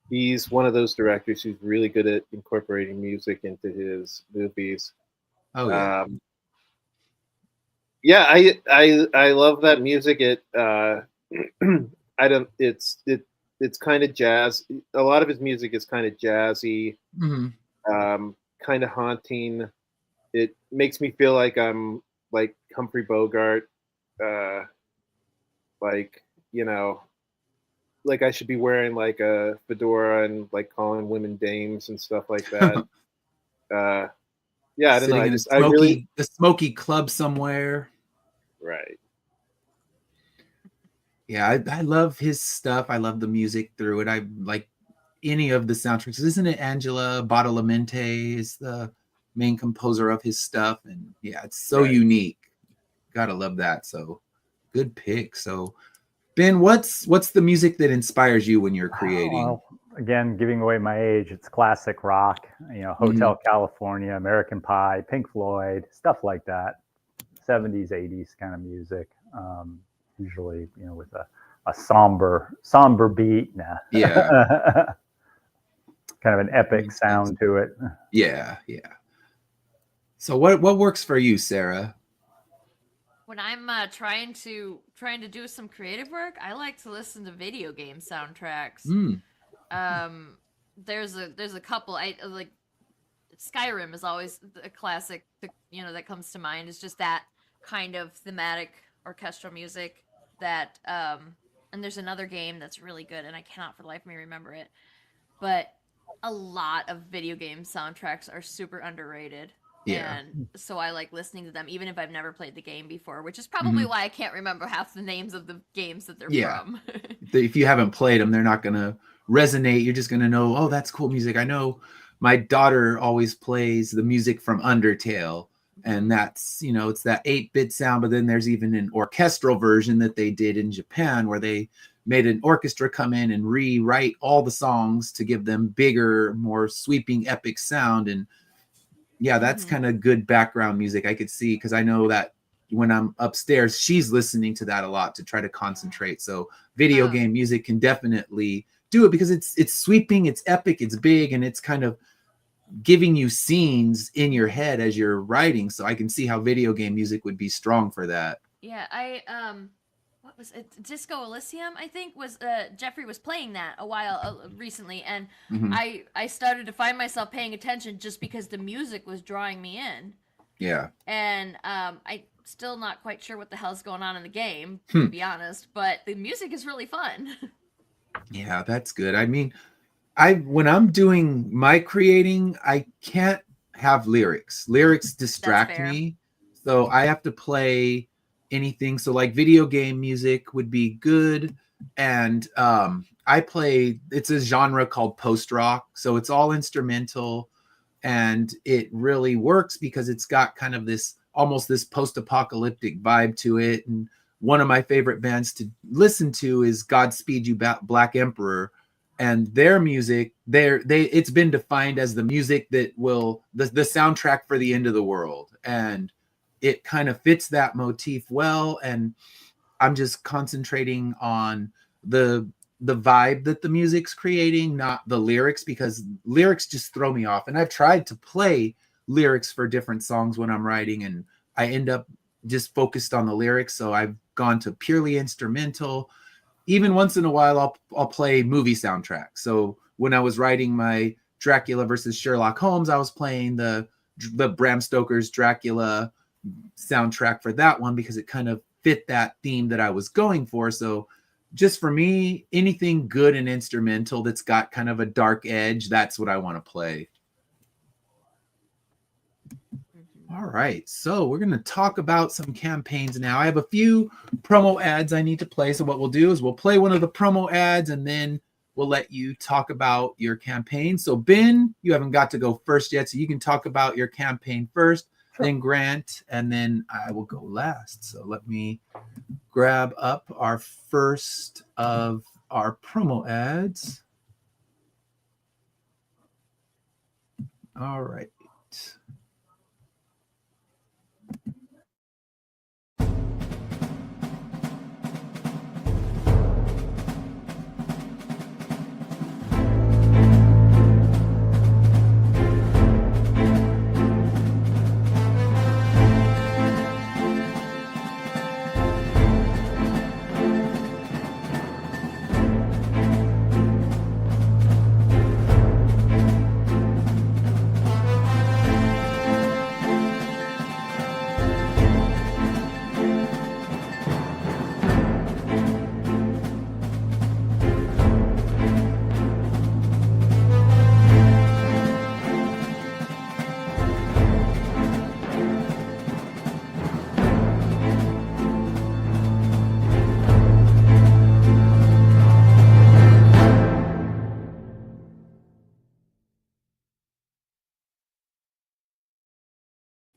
he's one of those directors who's really good at incorporating music into his movies. Oh yeah. Yeah, I love that music. It it's kind of jazz. A lot of his music is kind of jazzy, kind of haunting. It makes me feel like I'm like Humphrey Bogart, like, you know, like I should be wearing like a fedora and like calling women dames and stuff like that. Yeah, I don't know. The smoky club somewhere. Right. Yeah, I love his stuff. I love the music through it. I like any of the soundtracks. Isn't it Angela Badalamenti is the main composer of his stuff? And yeah, it's so unique. Gotta love that. So good pick. So Ben, what's the music that inspires you when you're creating? Well, again, giving away my age, it's classic rock, you know, Hotel California, American Pie, Pink Floyd, stuff like that. 70s, 80s kind of music. Usually, you know, with a a somber beat. Nah. Yeah. Kind of an epic Makes sense. sound to it. Yeah. So what works for you, Sarah? When I'm trying to do some creative work, I like to listen to video game soundtracks. There's a couple. I like Skyrim is always a classic, that comes to mind. It's just that kind of thematic orchestral music that and there's another game that's really good and I cannot for the life of me remember it. But a lot of video game soundtracks are super underrated. Yeah. And so I like listening to them even if I've never played the game before, which is probably why I can't remember half the names of the games that they're from. If you haven't played them, they're not going to resonate. You're just going to know, oh, that's cool music. I know my daughter always plays the music from Undertale, and that's, it's that 8-bit sound, but then there's even an orchestral version that they did in Japan where they made an orchestra come in and rewrite all the songs to give them bigger, more sweeping, epic sound. And yeah, that's kind of good background music I could see, because I know that when I'm upstairs, she's listening to that a lot to try to concentrate. So video game music can definitely do it because it's sweeping, it's epic, it's big, and it's kind of giving you scenes in your head as you're writing. So I can see how video game music would be strong for that. Yeah, what was it? Disco Elysium, I think, was Jeffrey was playing that a while recently, and I started to find myself paying attention just because the music was drawing me in. Yeah. And I still not quite sure what the hell's going on in the game, to be honest, but the music is really fun. Yeah, that's good. I mean, when I'm doing my creating, I can't have lyrics. Lyrics distract me. So I have to play anything. So like video game music would be good. And it's a genre called post rock. So it's all instrumental, and it really works because it's got kind of almost this post-apocalyptic vibe to it. And one of my favorite bands to listen to is Godspeed You Black Emperor. And their music, it's been defined as the music that will the soundtrack for the end of the world, and it kind of fits that motif well. And I'm just concentrating on the vibe that the music's creating, not the lyrics, because lyrics just throw me off. And I've tried to play lyrics for different songs when I'm writing, and I end up just focused on the lyrics. So I've gone to purely instrumental. Even once in a while, I'll play movie soundtracks. So when I was writing my Dracula versus Sherlock Holmes, I was playing the Bram Stoker's Dracula soundtrack for that one because it kind of fit that theme that I was going for. So just for me, anything good and instrumental that's got kind of a dark edge, that's what I want to play. All right, so we're going to talk about some campaigns now. I have a few promo ads I need to play. So what we'll do is we'll play one of the promo ads, and then we'll let you talk about your campaign. So Ben, you haven't got to go first yet, so you can talk about your campaign first, then Grant, and then I will go last. So let me grab up our first of our promo ads. All right.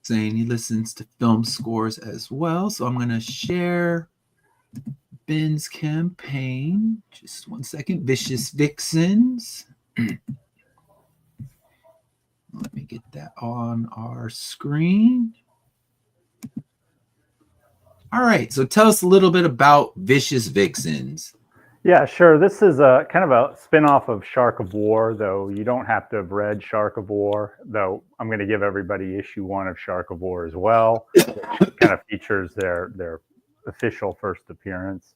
Saying he listens to film scores as well. So I'm going to share Ben's campaign. Just 1 second. Vicious Vixens. Let me get that on our screen. All right. So tell us a little bit about Vicious Vixens. Yeah, sure. This is a kind of a spin-off of Shark of War, though you don't have to have read Shark of War, though I'm going to give everybody issue 1 of Shark of War as well, which kind of features their official first appearance.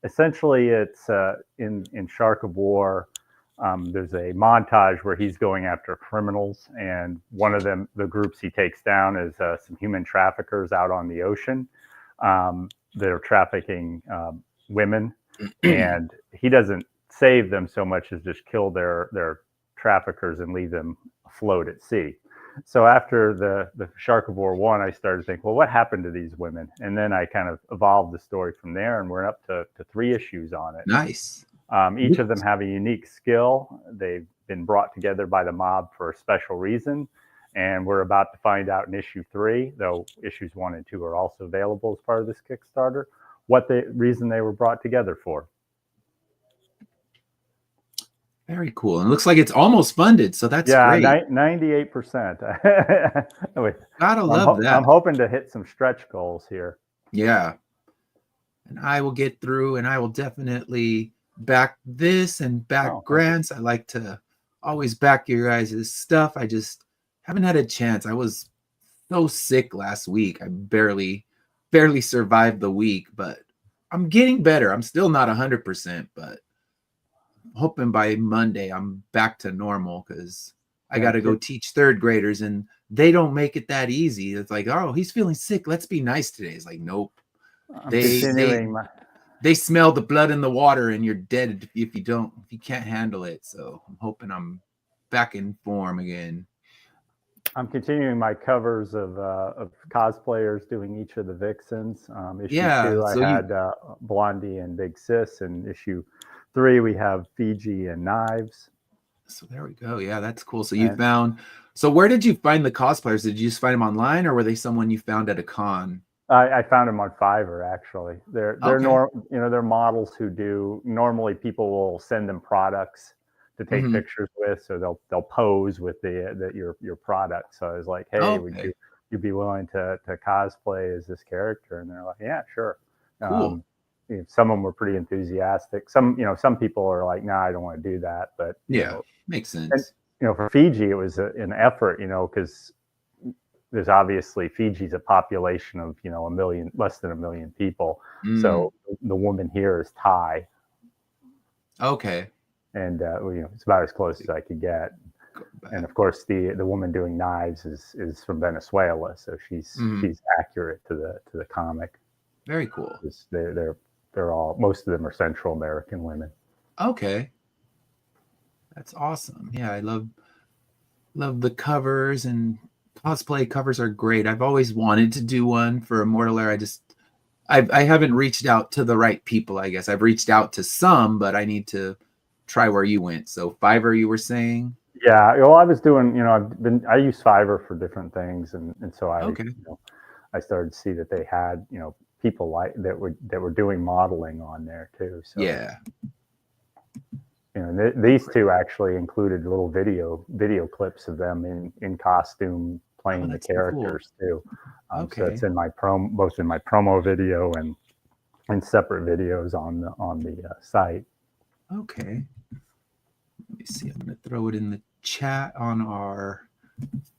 Essentially, it's in Shark of War, there's a montage where he's going after criminals, and one of them, the groups he takes down, is some human traffickers out on the ocean. They're trafficking women, and he doesn't save them so much as just kill their traffickers and leave them afloat at sea. So after the Shark of War 1, I started to think, well, what happened to these women? And then I kind of evolved the story from there, and we're up to 3 issues on it. Nice. Each of them have a unique skill. They've been brought together by the mob for a special reason, and we're about to find out in issue 3, though issues 1 and 2 are also available as part of this Kickstarter, what the reason they were brought together for. Very cool. And it looks like it's almost funded, so that's great. 98%. Gotta love that. I'm hoping to hit some stretch goals here. Yeah. And I will get through, and I will definitely back this and back Grants. I like to always back your guys' stuff. I just haven't had a chance. I was so sick last week. I barely survived the week, but I'm getting better. I'm still not 100%, but I'm hoping by Monday I'm back to normal, because I got to go teach 3rd graders, and they don't make it that easy. It's like, oh, he's feeling sick, let's be nice today. It's like, nope. They smell the blood in the water, and you're dead if you can't handle it. So I'm hoping I'm back in form again. I'm continuing my covers of cosplayers doing each of the Vixens. Issue 2, I had Blondie and Big Sis, and issue 3 we have Fiji and Knives. So there we go. Yeah, that's cool. So you found. So where did you find the cosplayers? Did you just find them online, or were they someone you found at a con? I found them on Fiverr, actually. They're they're models who do. Normally, people will send them products to take pictures with, so they'll pose with your product. So I was like, hey, would you be willing to cosplay as this character? And they're like, yeah, sure. Cool. Some of them were pretty enthusiastic. Some people are like, nah, I don't want to do that. But makes sense. And, for Fiji, it was an effort, because there's obviously Fiji's a population of less than 1 million people. So the woman here is Thai. Okay. And it's about as close as I could get. And of course, the woman doing Knives is from Venezuela, so she's accurate to the comic. Very cool. They're all, most of them are Central American women. Okay, that's awesome. Yeah, I love the covers, and cosplay covers are great. I've always wanted to do one for Immortal Air. I haven't reached out to the right people. I guess I've reached out to some, but I need to try where you went. So Fiverr, you were saying? Yeah, well, I was doing, I use Fiverr for different things, and so I started to see that they had, people like that were doing modeling on there too. So yeah, these 2 actually included little video clips of them in costume playing the characters too. So it's in my both in my promo video and separate videos on the site. Okay. Let me see. I'm going to throw it in the chat on our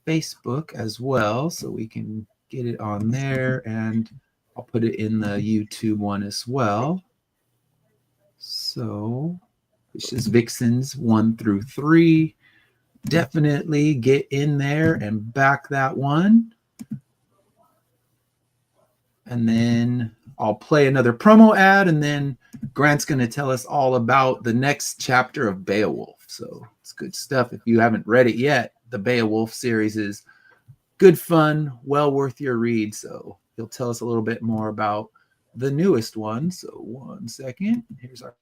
Facebook as well, so we can get it on there, and I'll put it in the YouTube one as well. So this is Vixens 1 through 3. Definitely get in there and back that one. And then I'll play another promo ad, and then Grant's going to tell us all about the next chapter of Beowulf. So it's good stuff. If you haven't read it yet, the Beowulf series is good fun, well worth your read. So he'll tell us a little bit more about the newest one. So 1 second. Here's our...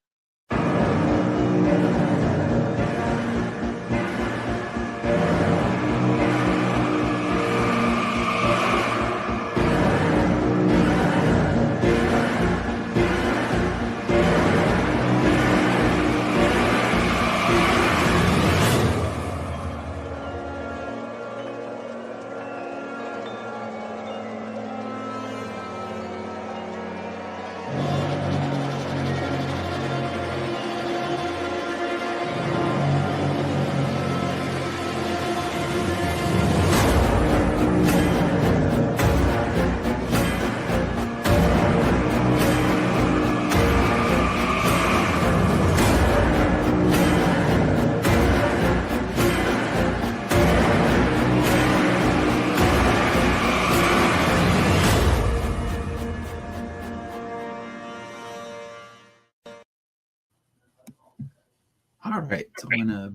All right, so I'm gonna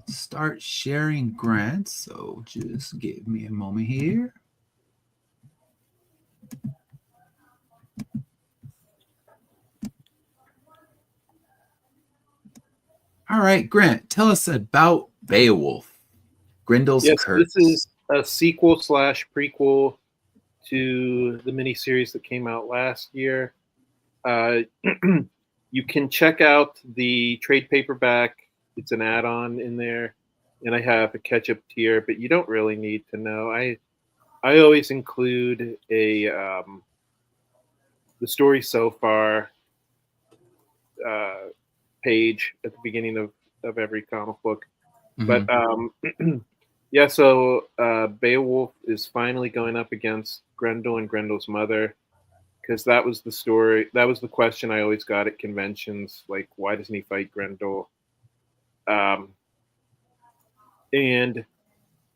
start sharing grants. So just give me a moment here. All right, Grant, tell us about Beowulf, Grendel's Yes, Curse. this is a sequel slash prequel to the miniseries that came out last year. You can check out the trade paperback. It's an add-on in there, and I have a catch-up tier, but you don't really need to know. I always include a the story so far page at the beginning of every comic book. Mhm. But yeah, so Beowulf is finally going up against Grendel and Grendel's mother, because that was the story. That was the question I always got at conventions, like, why doesn't he fight Grendel? And in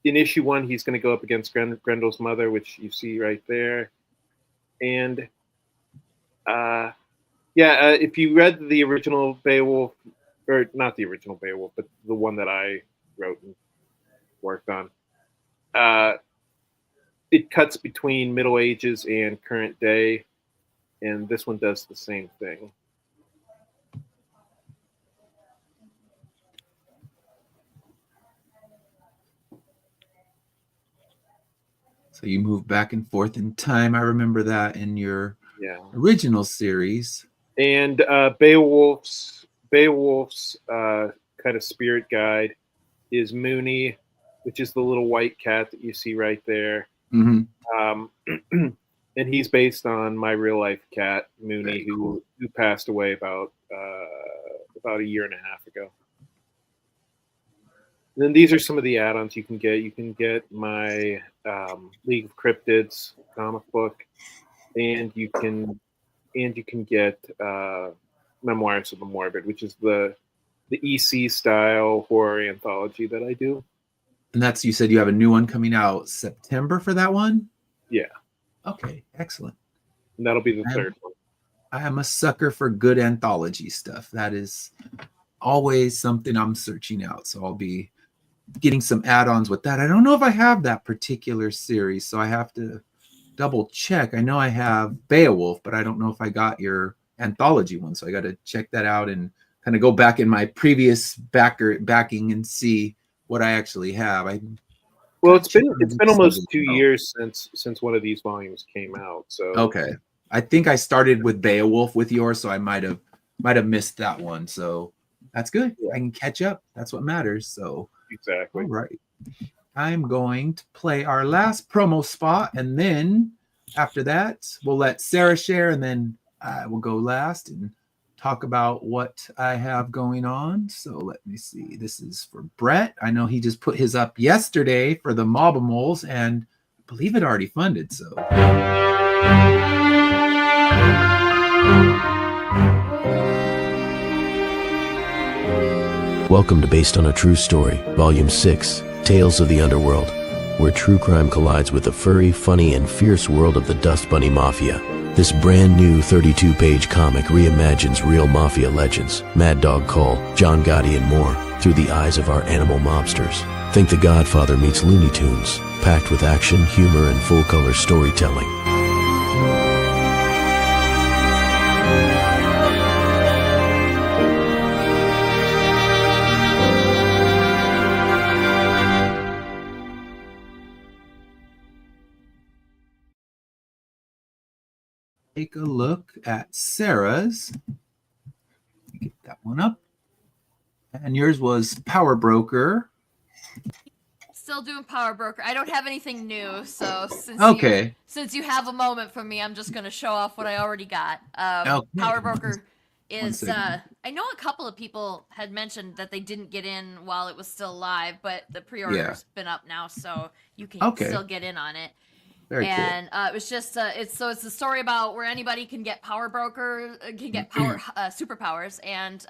issue 1, he's going to go up against Grendel's mother, which you see right there. And if you read the original Beowulf, or not the original Beowulf, but the one that I wrote and worked on, it cuts between Middle Ages and current day, and this one does the same thing. So you move back and forth in time. I remember that in your Yeah. original series. And Beowulf's kind of spirit guide is Mooney, which is the little white cat that you see right there. Mm-hmm. And he's based on my real life cat Mooney, Very cool. who passed away about a year and a half ago. And then these are some of the add-ons you can get. You can get my League of Cryptids comic book, and you can get Memoirs of the Morbid, which is the EC style horror anthology that I do. And that's, you said you have a new one coming out September for that one? Yeah. Okay, excellent. And that'll be the third one. I am a sucker for good anthology stuff. That is always something I'm searching out. So I'll be getting some add-ons with that. I don't know if I have that particular series, so I have to double check. I know I have Beowulf, but I don't know if I got your anthology one. So I got to check that out and kind of go back in my previous backing and see what I actually have. Well, it's been almost 2 years since one of these volumes came out. So okay, I think I started with Beowulf with yours, so I might have missed that one. So that's good. Yeah. I can catch up. That's what matters. So exactly. All right. I'm going to play our last promo spot, and then after that, we'll let Sarah share, and then I will go last and talk about what I have going on. So let me see. This is for Brett. I know he just put his up yesterday for the Mobamoles, and I believe it already funded. So. Welcome to Based on a True Story, Volume 6, Tales of the Underworld, where true crime collides with the furry, funny, and fierce world of the Dust Bunny Mafia. This brand new 32-page comic reimagines real mafia legends, Mad Dog Cole, John Gotti, and more, through the eyes of our animal mobsters. Think The Godfather meets Looney Tunes, packed with action, humor, and full-color storytelling. Take a look at Sarah's. Get that one up. And yours was Power Broker. Still doing Power Broker. I don't have anything new, so since you have a moment from me, I'm just going to show off what I already got. Okay. Power Broker is I know a couple of people had mentioned that they didn't get in while it was still live, but the pre-order's been up now, so you can still get in on it. Very cool. It was just it's a story about where anybody can get Power Broker, can get power superpowers, and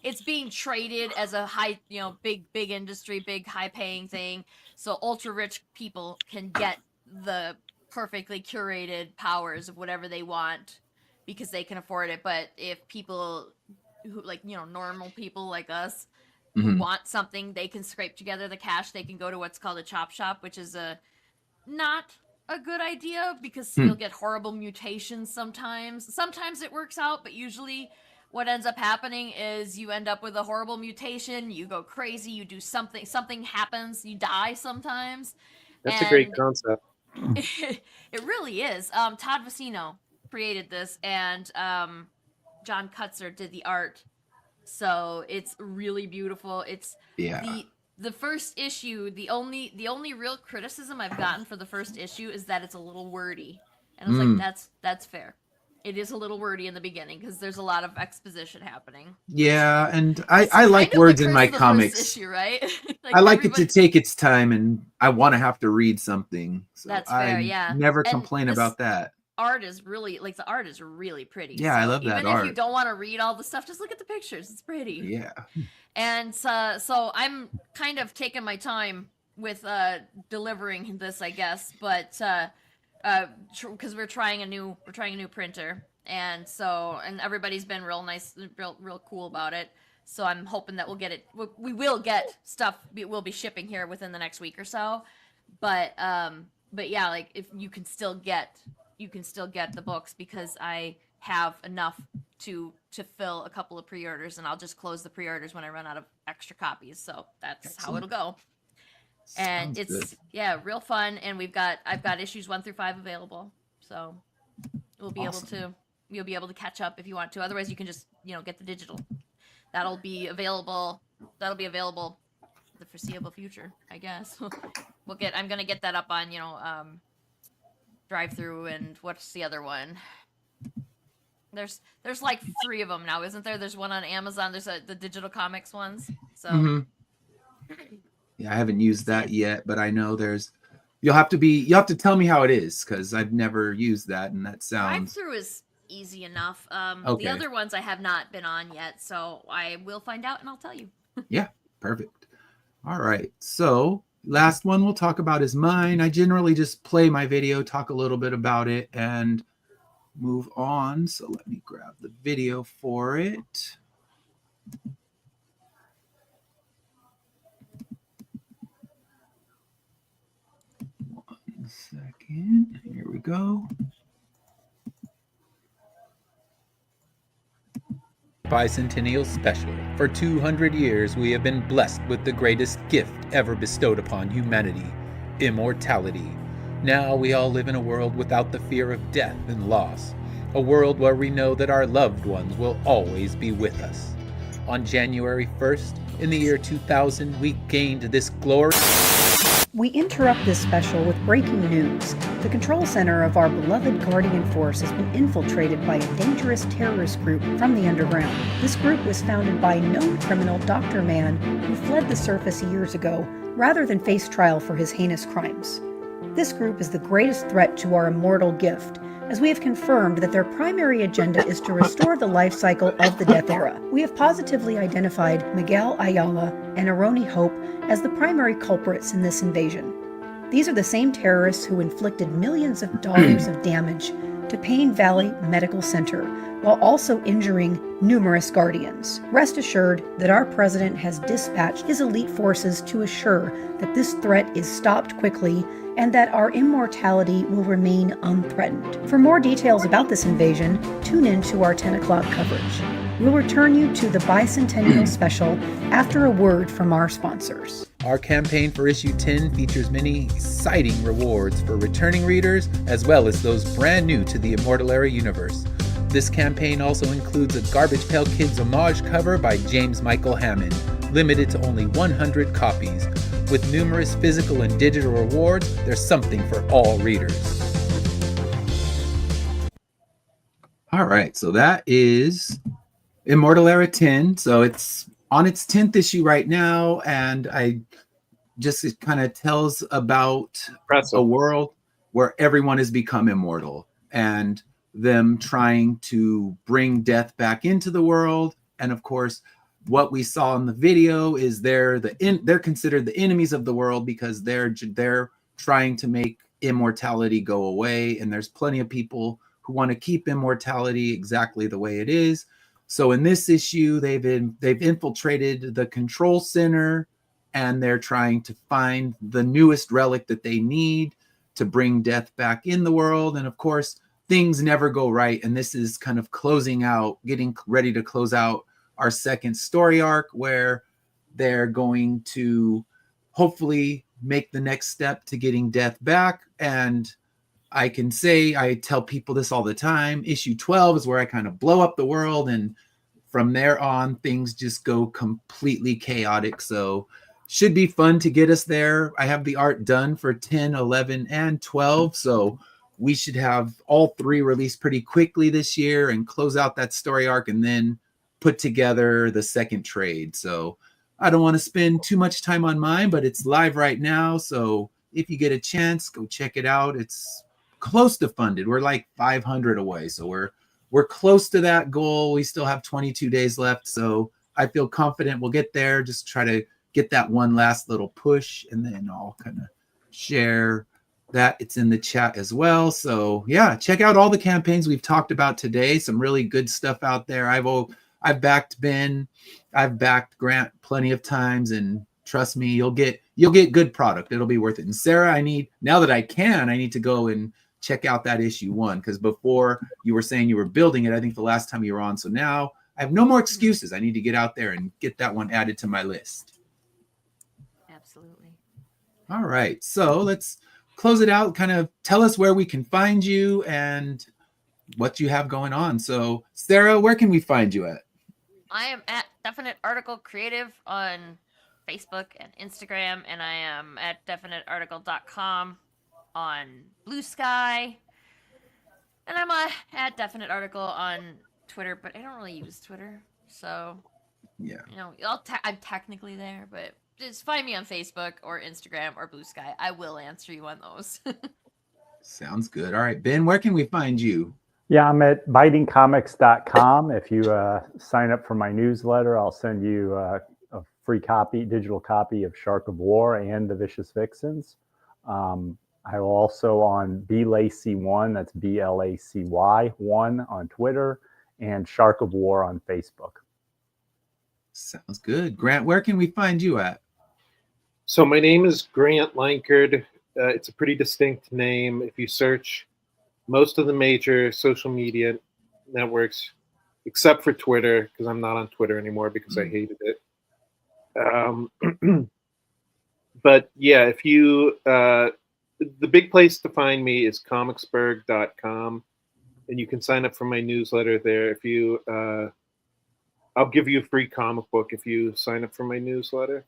it's being traded as a high, big industry, big high paying thing, so ultra rich people can get the perfectly curated powers of whatever they want, because they can afford it. But if people who, like, you know, normal people like us who Mhm. want something, they can scrape together the cash. They can go to what's called a chop shop, which is not a good idea because Hmm. you'll get horrible mutations sometimes. Sometimes it works out, but usually what ends up happening is you end up with a horrible mutation, you go crazy, you do something happens, you die sometimes. That's a great And concept. it really is. Todd Vecino created this, and John Kutzer did the art. So it's really beautiful. It's Yeah. the first issue. The only real criticism I've gotten for the first issue is that it's a little wordy, and I was like, that's fair. It is a little wordy in the beginning because there's a lot of exposition happening. Yeah, and It's I like kind of words the in curse my of the first comics. issue, right? I like it to everybody- take its time, and I want to have to read something. So That's fair, I yeah. never And complain this- about that. art is really like the art is really pretty. Yeah, I So love that even if you art. don't want to read all the stuff, just look at the pictures. It's pretty. Yeah. And so I'm kind of taking my time with delivering this, I guess, but because we're trying a new printer, and everybody's been real nice, real cool about it. So I'm hoping that we'll get it. We will get stuff. We'll be shipping here within the next week or so. But yeah, like if you can still get the books because I have enough to fill a couple of pre-orders, and I'll just close the pre-orders when I run out of extra copies. So that's how Excellent. it'll go. And Sounds it's good. real fun. And I've got issues 1 through 5 available, so we'll be Awesome. you'll be able to catch up if you want to. Otherwise, you can just get the digital. That'll be available the foreseeable future, I guess. I'm gonna get that up on Drive Through, and what's the other one? There's like 3 of them now, isn't there? There's one on Amazon. There's the digital comics ones. So Mhm. Yeah, I haven't used that yet, but I know you'll have to tell me how it is because I've never used that, and that Drive sounds Through is easy enough. Okay. The other ones I have not been on yet, so I will find out and I'll tell you. perfect. All right. So last one we'll talk about is mine. I generally just play my video, talk a little bit about it, and move on. So let me grab the video for it. One second. Here we go. Bicentennial Special. For 200 years, we have been blessed with the greatest gift ever bestowed upon humanity, immortality. Now we all live in a world without the fear of death and loss, a world where we know that our loved ones will always be with us. On January 1st, in the year 2000, we gained this glory. We interrupt this special with breaking news. The control center of our beloved Guardian Force has been infiltrated by a dangerous terrorist group from the underground. This group was founded by known criminal Dr. Man, who fled the surface years ago, rather than face trial for his heinous crimes. This group is the greatest threat to our immortal gift, as we have confirmed that their primary agenda is to restore the life cycle of the Death Era. We have positively identified Miguel Ayala and Aroni Hope as the primary culprits in this invasion. These are the same terrorists who inflicted millions of dollars of damage to Payne Valley Medical Center, while also injuring numerous Guardians. Rest assured that our president has dispatched his elite forces to assure that this threat is stopped quickly and that our immortality will remain unthreatened. For more details about this invasion, tune in to our 10 o'clock coverage. We'll return you to the Bicentennial Special after a word from our sponsors. Our campaign for issue 10 features many exciting rewards for returning readers, as well as those brand new to the Immortal Era universe. This campaign also includes a Garbage Pail Kids homage cover by James Michael Hammond, limited to only 100 copies. With numerous physical and digital rewards, there's something for all readers. All right, so that is Immortal Era 10. So it's on its 10th issue right now, and it kind of tells about a world where everyone has become immortal and them trying to bring death back into the world. And of course, what we saw in the video is they're considered the enemies of the world because they're trying to make immortality go away, and there's plenty of people who want to keep immortality exactly the way it is. So in this issue, they've infiltrated the control center, and they're trying to find the newest relic that they need to bring death back in the world. And of course, things never go right. And this is kind of getting ready to close out our second story arc, where they're going to hopefully make the next step to getting death back. And I tell people this all the time, issue 12 is where I kind of blow up the world. And from there on, things just go completely chaotic. So should be fun to get us there. I have the art done for 10, 11, and 12. So we should have all 3 released pretty quickly this year and close out that story arc and then put together the second trade. So I don't want to spend too much time on mine, but it's live right now. So if you get a chance, go check it out. It's close to funded. We're like 500 away. So we're close to that goal. We still have 22 days left. So I feel confident we'll get there. Just try to get that one last little push, and then I'll kind of share that. It's in the chat as well. So yeah, check out all the campaigns we've talked about today. Some really good stuff out there. I've backed Ben, I've backed Grant plenty of times, and trust me, you'll get good product. It'll be worth it. And Sarah, now that I need to go and check out that issue 1, because before you were saying you were building it, I think the last time you were on. So now I have no more excuses. I need to get out there and get that one added to my list. Absolutely. All right, so let's close it out. Kind of tell us where we can find you and what you have going on. So Sarah, where can we find you at? I am at Definite Article Creative on Facebook and Instagram, and I am at definitearticle.com on Blue Sky, and I'm at Definite Article on Twitter, but I don't really use Twitter, so Yeah, I'm technically there, but just find me on Facebook or Instagram or Blue Sky. I will answer you on those. sounds good. All right, Ben, where can we find you? Yeah, I'm at bitingcomics.com. If you sign up for my newsletter, I'll send you a free digital copy of Shark of War and the Vicious Vixens. I also on BLacy1, that's BLACY1 on Twitter, and Shark of War on Facebook. Sounds good. Grant, where can we find you at? So my name is Grant Lankard. It's a pretty distinct name. If you search most of the major social media networks, except for Twitter, because I'm not on Twitter anymore because I hated it. But yeah, if you, the big place to find me is comicsburg.com, and you can sign up for my newsletter there. If you, I'll give you a free comic book if you sign up for my newsletter.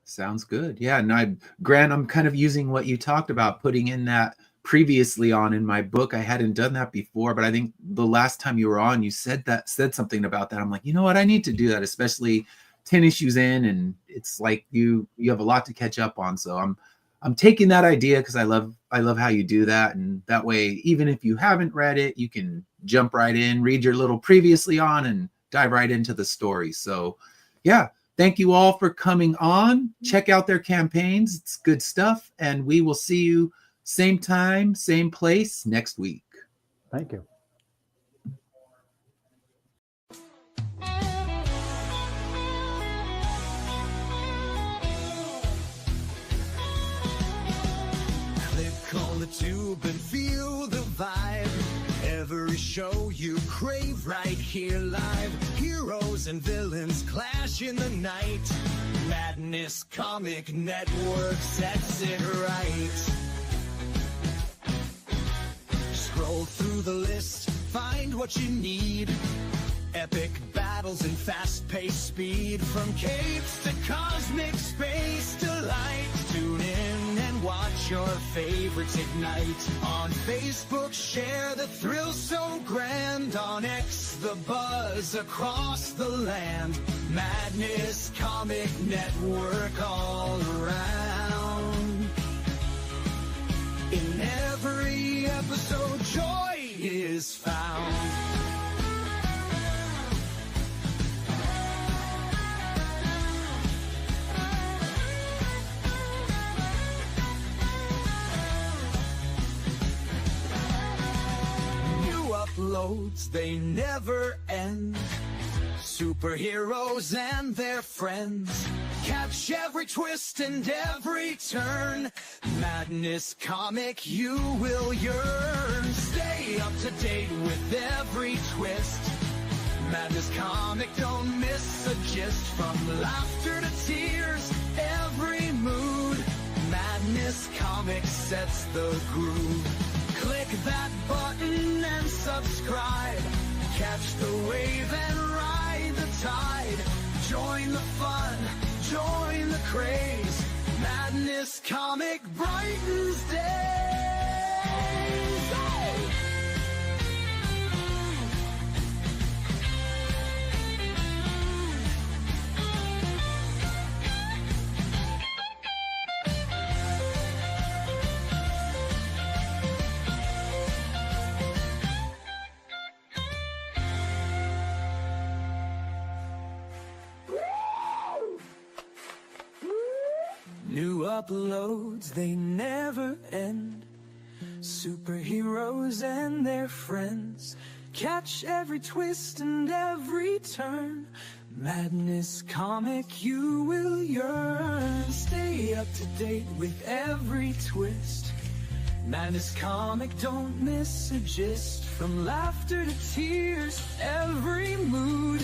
Sounds good. Yeah, and Grant, I'm kind of using what you talked about, putting in that previously on in my book. I hadn't done that before, but I think the last time you were on, you said something about that. I'm like, you know what? I need to do that, especially 10 issues in, and it's like you have a lot to catch up on. So I'm taking that idea because I love how you do that, and that way, even if you haven't read it, you can jump right in, read your little previously on, and dive right into the story. So yeah, thank you all for coming on. Check out their campaigns. It's good stuff. And we will see you same time, same place next week. Thank you. Click on the tube and feel the vibe. Every show you crave right here live. Heroes and villains clash in the night. Madness Comic Network sets it right. Scroll through the list, find what you need. Epic battles and fast-paced speed. From capes to cosmic space delight. Tune in and watch your favorites ignite. On Facebook, share the thrill so grand. On X, the buzz across the land. Madness Comic Network all around. In every episode, joy is found. uploads, they never end. Superheroes and their friends, catch every twist and every turn. Madness Comic, you will yearn. Stay up to date with every twist. Madness Comic, don't miss a gist. From laughter to tears, every mood. Madness Comic sets the groove. Click that button and subscribe. Catch the wave and ride the tide. Join the fun, join the craze. Madness Comic brightens days. Hey! New uploads, they never end. Superheroes and their friends, catch every twist and every turn. Madness Comic, you will yearn. Stay up to date with every twist. Madness Comic, don't miss a gist. From laughter to tears, every mood.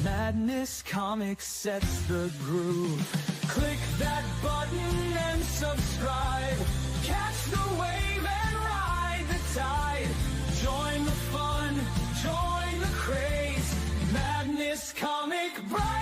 Madness Comic sets the groove. Click that button and subscribe. Catch the wave and ride the tide. Join the fun, join the craze. Madness Comic bright.